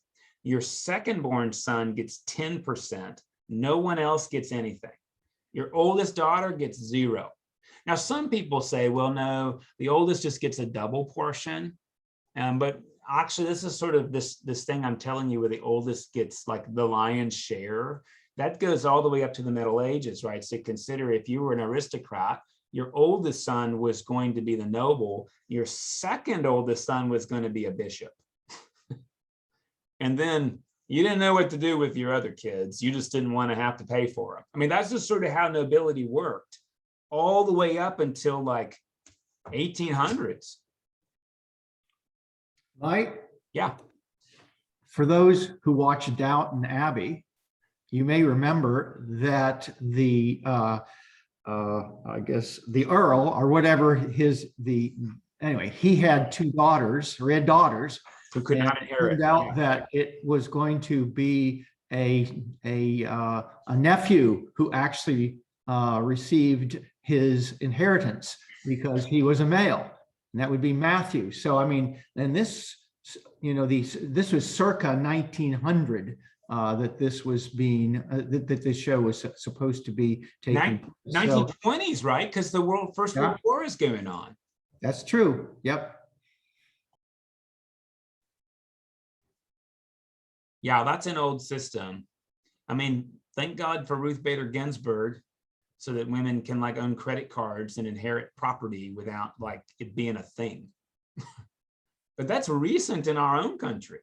Your second-born son gets 10%. No one else gets anything. Your oldest daughter gets 0. Now, some people say, well, no, the oldest just gets a double portion. But actually, this is sort of this thing I'm telling you where the oldest gets like the lion's share. That goes all the way up to the Middle Ages, right? So consider if you were an aristocrat, your oldest son was going to be the noble. Your second oldest son was going to be a bishop. And then you didn't know what to do with your other kids. You just didn't want to have to pay for them. I mean, that's just sort of how nobility worked all the way up until like 1800s. Mike? Yeah. For those who watch Downton Abbey, you may remember that I guess the Earl or whatever anyway, he had 2 daughters, or had daughters, Who could not inherit. Turned out that it was going to be a nephew who actually received his inheritance because he was a male, and that would be Matthew. So I mean, and this, you know, this was circa 1900 that this was being that this show was supposed to be taking. 1920s, right? Because the First World War is going on. That's true. Yep. Yeah, that's an old system. I mean, thank God for Ruth Bader Ginsburg, so that women can like own credit cards and inherit property without like it being a thing. But that's recent in our own country,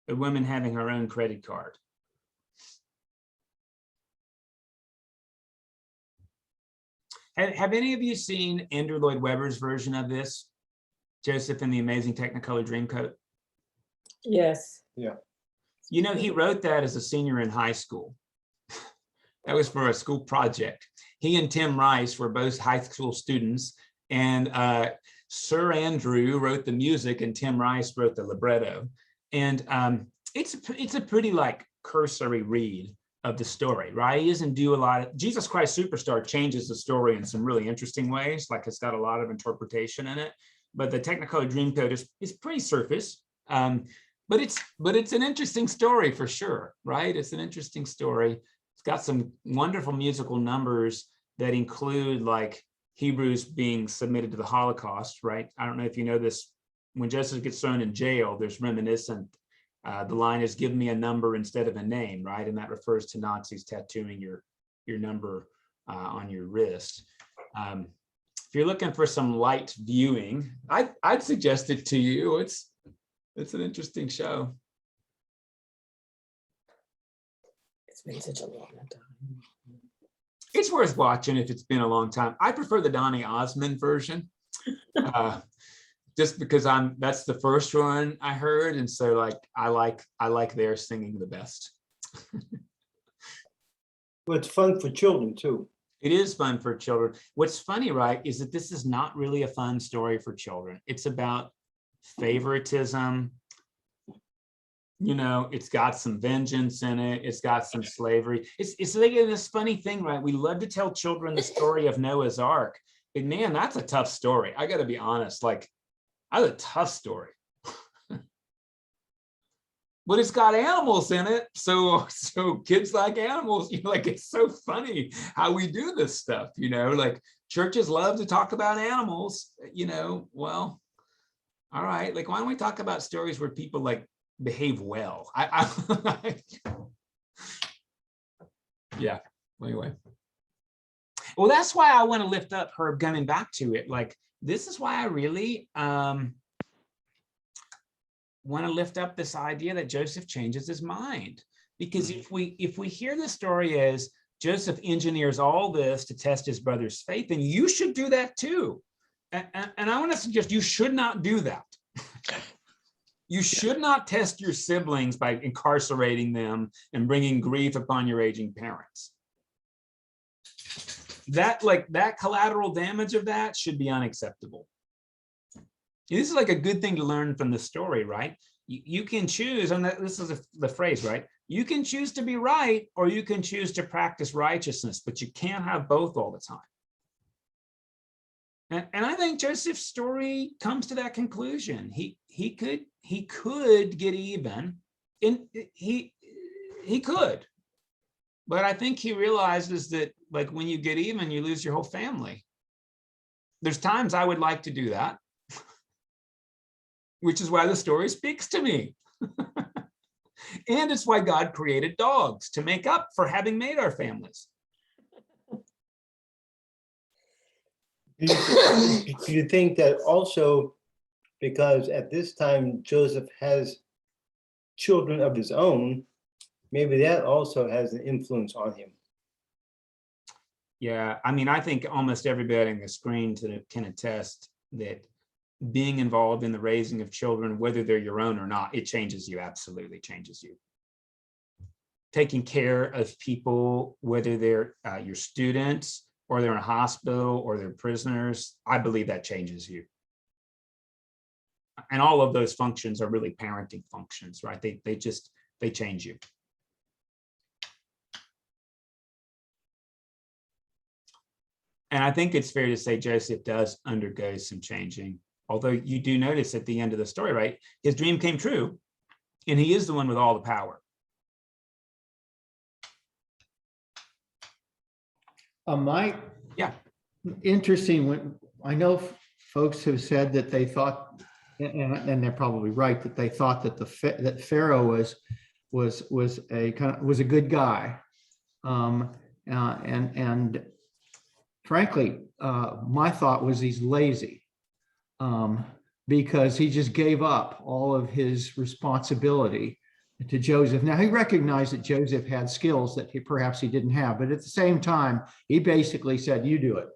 the women having her own credit card. Have any of you seen Andrew Lloyd Webber's version of this, Joseph and the Amazing Technicolor Dreamcoat? Yes. Yeah. You know, he wrote that as a senior in high school. That was for a school project. He and Tim Rice were both high school students, and Sir Andrew wrote the music and Tim Rice wrote the libretto. And it's a pretty like cursory read of the story, right? He doesn't do a lot of, Jesus Christ Superstar changes the story in some really interesting ways, like it's got a lot of interpretation in it. But the Technicolor Dreamcoat is pretty surface. But it's an interesting story for sure, right? It's an interesting story. It's got some wonderful musical numbers that include like Hebrews being submitted to the Holocaust, right? I don't know if you know this. When Joseph gets thrown in jail, there's reminiscent. The line is, "Give me a number instead of a name," right? And that refers to Nazis tattooing your number on your wrist. If you're looking for some light viewing, I'd suggest it to you. It's an interesting show. It's been such a long time. It's worth watching if it's been a long time. I prefer the Donny Osmond version, just because that's the first one I heard, and so like I like their singing the best. Well, it's fun for children too. It is fun for children. What's funny, right, is that this is not really a fun story for children. It's about favoritism. You know, it's got some vengeance in it. It's got some slavery. It's like this funny thing, right? We love to tell children the story of Noah's Ark, but man, that's a tough story. I got to be honest. Like, that's a tough story. But it's got animals in it, so kids like animals. You know, like it's so funny how we do this stuff. You know, like churches love to talk about animals. You know, well, all right. Like, why don't we talk about stories where people like behave well? Yeah. Anyway, well, that's why I want to lift up Herb, coming back to it. Like, this is why I really want to lift up this idea that Joseph changes his mind, because if we hear the story as Joseph engineers all this to test his brother's faith, then you should do that too. And I want to suggest you should not do that. You should not test your siblings by incarcerating them and bringing grief upon your aging parents. That collateral damage of that should be unacceptable. This is like a good thing to learn from the story, right? You can choose, and this is the phrase, right? You can choose to be right, or you can choose to practice righteousness, but you can't have both all the time. And I think Joseph's story comes to that conclusion. He could get even, and he could, but I think he realizes that like when you get even, you lose your whole family. There's times I would like to do that, which is why the story speaks to me. And it's why God created dogs, to make up for having made our families. Do you think that also, because at this time Joseph has children of his own, maybe that also has an influence on him? Yeah, I mean, I think almost everybody on the screen can attest that being involved in the raising of children, whether they're your own or not, it changes you, absolutely changes you. Taking care of people, whether they're your students or they're in a hospital or they're prisoners, I believe that changes you. And all of those functions are really parenting functions, right? They change you. And I think it's fair to say Joseph does undergo some changing. Although you do notice at the end of the story, right? His dream came true, and he is the one with all the power. Mike? Yeah. Interesting. When I know folks have said that they thought, and they're probably right, that they thought that that Pharaoh was was a good guy. And frankly, my thought was he's lazy, because he just gave up all of his responsibility to Joseph. Now, he recognized that Joseph had skills that perhaps he didn't have, but at the same time, he basically said, you do it.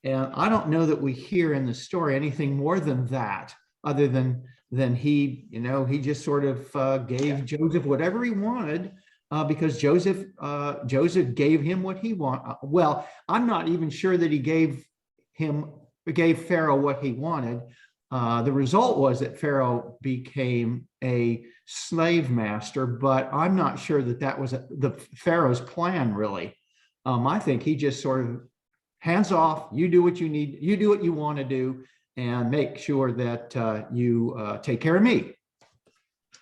And I don't know that we hear in the story anything more than that, other than he, he just sort of gave Joseph whatever he wanted, because Joseph gave him what he wanted. Well, I'm not even sure that he gave Pharaoh what he wanted. The result was that Pharaoh became a slave master, but I'm not sure that was the Pharaoh's plan, really. I think he just sort of hands off, you do what you need, you do what you want to do, and make sure that you take care of me.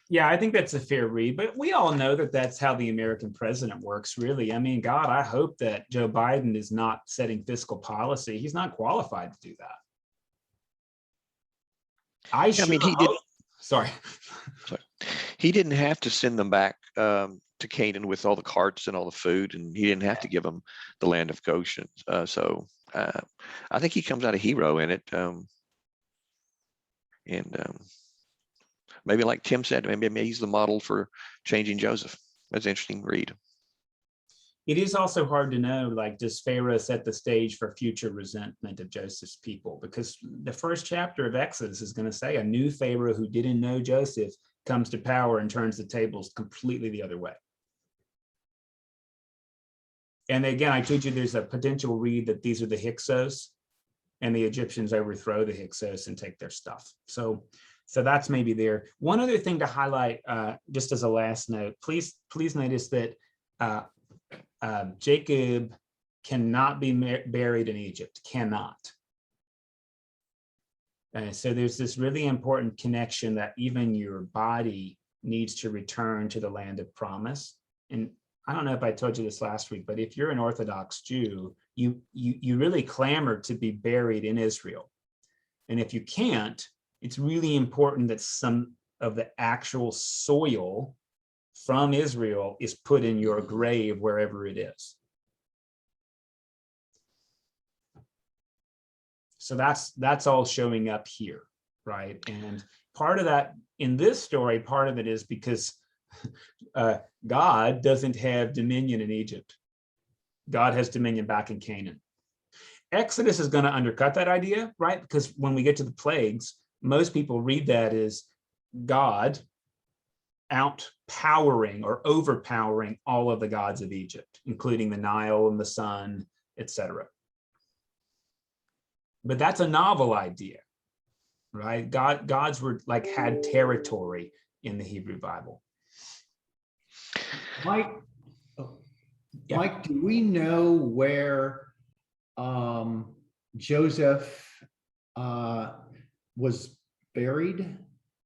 Yeah, I think that's a fair read, but we all know that that's how the American president works, really. I mean, God, I hope that Joe Biden is not setting fiscal policy. He's not qualified to do that. Sorry. He didn't have to send them back to Canaan with all the carts and all the food, and he didn't have to give them the land of Goshen. So I think he comes out a hero in it. Maybe like Tim said, maybe he's the model for changing Joseph. That's an interesting read. It is also hard to know, like, does Pharaoh set the stage for future resentment of Joseph's people? Because the first chapter of Exodus is going to say a new Pharaoh who didn't know Joseph comes to power and turns the tables completely the other way. And again, I told you there's a potential read that these are the Hyksos, and the Egyptians overthrow the Hyksos and take their stuff. So that's maybe there. One other thing to highlight, just as a last note, please notice that Jacob cannot be buried in Egypt, cannot. So there's this really important connection that even your body needs to return to the land of promise. And I don't know if I told you this last week, but if you're an Orthodox Jew, you really clamor to be buried in Israel. And if you can't, it's really important that some of the actual soil from Israel is put in your grave wherever it is. So that's all showing up here, right? And part of that in this story, part of it is because God doesn't have dominion in Egypt. God has dominion back in Canaan. Exodus is going to undercut that idea, right? Because when we get to the plagues, most people read that as God outpowering or overpowering all of the gods of Egypt, including the Nile and the sun, etc. But that's a novel idea, right? Gods were like had territory in the Hebrew Bible. Mike, do we know where Joseph was buried?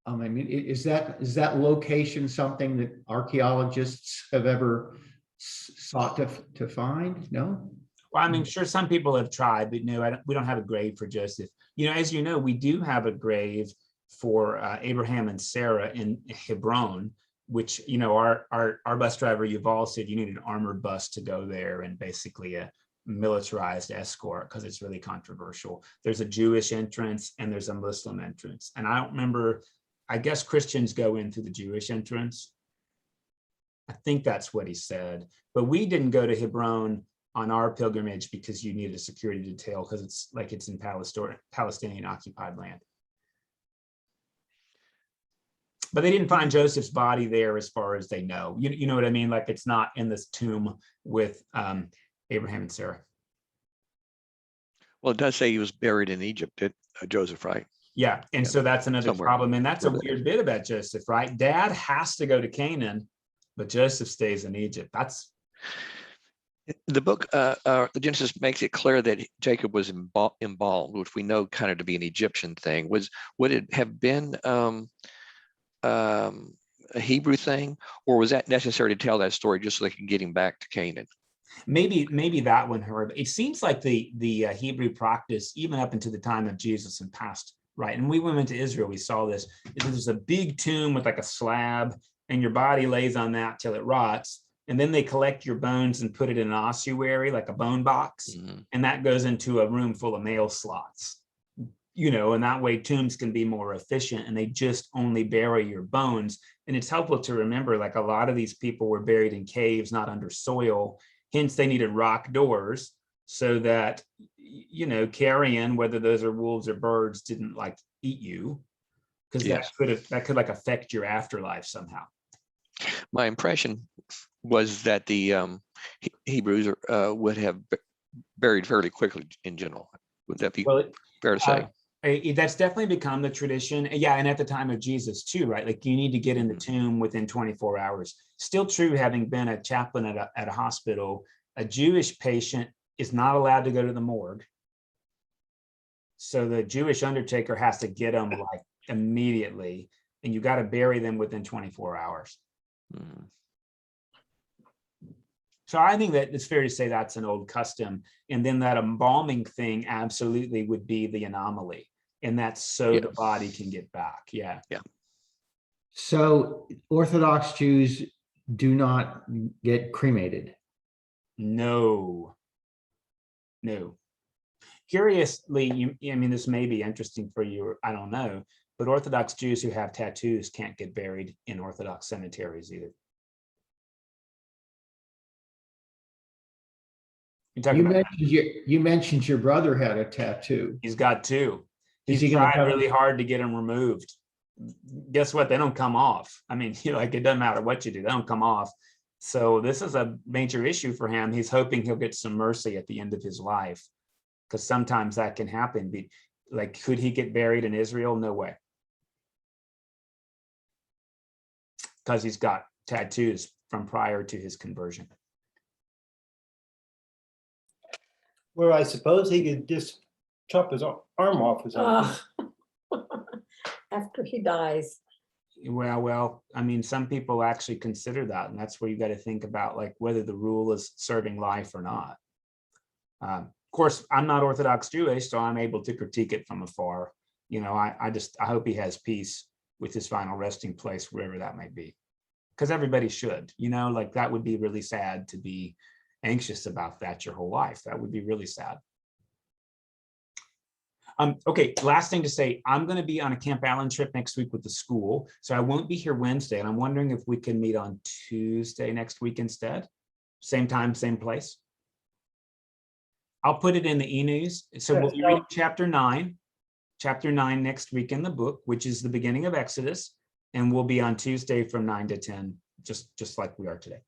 I mean, is that location something that archaeologists have ever sought to find? No? Well, I mean, sure, some people have tried, but no, we don't have a grave for Joseph. As you know, we do have a grave for Abraham and Sarah in Hebron, which, our bus driver, Yuval, said you need an armored bus to go there, and basically a militarized escort, because it's really controversial. There's a Jewish entrance and there's a Muslim entrance. And I don't remember, I guess Christians go in through the Jewish entrance. I think that's what he said. But we didn't go to Hebron on our pilgrimage because you needed a security detail, because it's in Palestinian occupied land. But they didn't find Joseph's body there as far as they know. You know what I mean? Like, it's not in this tomb with Abraham and Sarah. Well, it does say he was buried in Egypt, Joseph, right? Yeah, and so that's another problem. And that's a weird bit about Joseph, right? Dad has to go to Canaan, but Joseph stays in Egypt. That's the book, the Genesis makes it clear that Jacob was embalmed, which we know kind of to be an Egyptian thing. Would it have been a Hebrew thing, or was that necessary to tell that story just so they could get him back to Canaan? Maybe that one, Herb. It seems like the Hebrew practice, even up into the time of Jesus and past, right? And we went to Israel, we saw this. There's a big tomb with like a slab, and your body lays on that till it rots. And then they collect your bones and put it in an ossuary, like a bone box. Mhm. And that goes into a room full of mail slots, and that way tombs can be more efficient, and they just only bury your bones. And it's helpful to remember, like, a lot of these people were buried in caves, not under soil. Hence they needed rock doors so that, carrion, whether those are wolves or birds, didn't like eat you, because Yes. that could like affect your afterlife somehow. My impression was that the Hebrews would have buried fairly quickly in general. Would that be Well, fair to say? That's definitely become the tradition. Yeah, and at the time of Jesus too, right? Like, you need to get in the tomb within 24 hours. Still true, having been a chaplain at a hospital, a Jewish patient is not allowed to go to the morgue. So the Jewish undertaker has to get them like immediately, and you got to bury them within 24 hours. Mhm. So I think that it's fair to say that's an old custom. And then that embalming thing absolutely would be the anomaly. And that's so Yeah. the body can get back. Yeah. So Orthodox Jews do not get cremated. No. Curiously, this may be interesting for you, I don't know, but Orthodox Jews who have tattoos can't get buried in Orthodox cemeteries either. You mentioned your brother had a tattoo. He's got two. Is He's he gonna tried have- really hard to get them removed. Guess what? They don't come off. Like, it doesn't matter what you do, they don't come off. So this is a major issue for him. He's hoping he'll get some mercy at the end of his life, because sometimes that can happen. Like, could he get buried in Israel? No way. Because he's got tattoos from prior to his conversion. Where I suppose he could just chop his arm off or something. After he dies. Well, some people actually consider that, and that's where you got to think about, like, whether the rule is serving life or not. Of course, I'm not Orthodox Jewish, so I'm able to critique it from afar. I hope he has peace with his final resting place, wherever that might be, because everybody should. Like, that would be really sad to be anxious about that your whole life. That would be really sad. Okay, last thing to say, I'm going to be on a Camp Allen trip next week with the school, so I won't be here Wednesday, and I'm wondering if we can meet on Tuesday next week instead. Same time, same place. I'll put it in the e-news. So we'll be reading chapter 9 next week in the book, which is the beginning of Exodus, and we'll be on Tuesday from 9 to 10, just like we are today.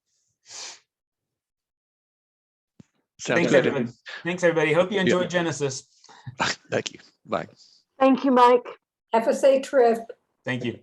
Thanks, everybody. Thanks, everybody. Hope you enjoyed Genesis. Thank you. Bye. Thank you, Mike. Have a safe trip. Thank you.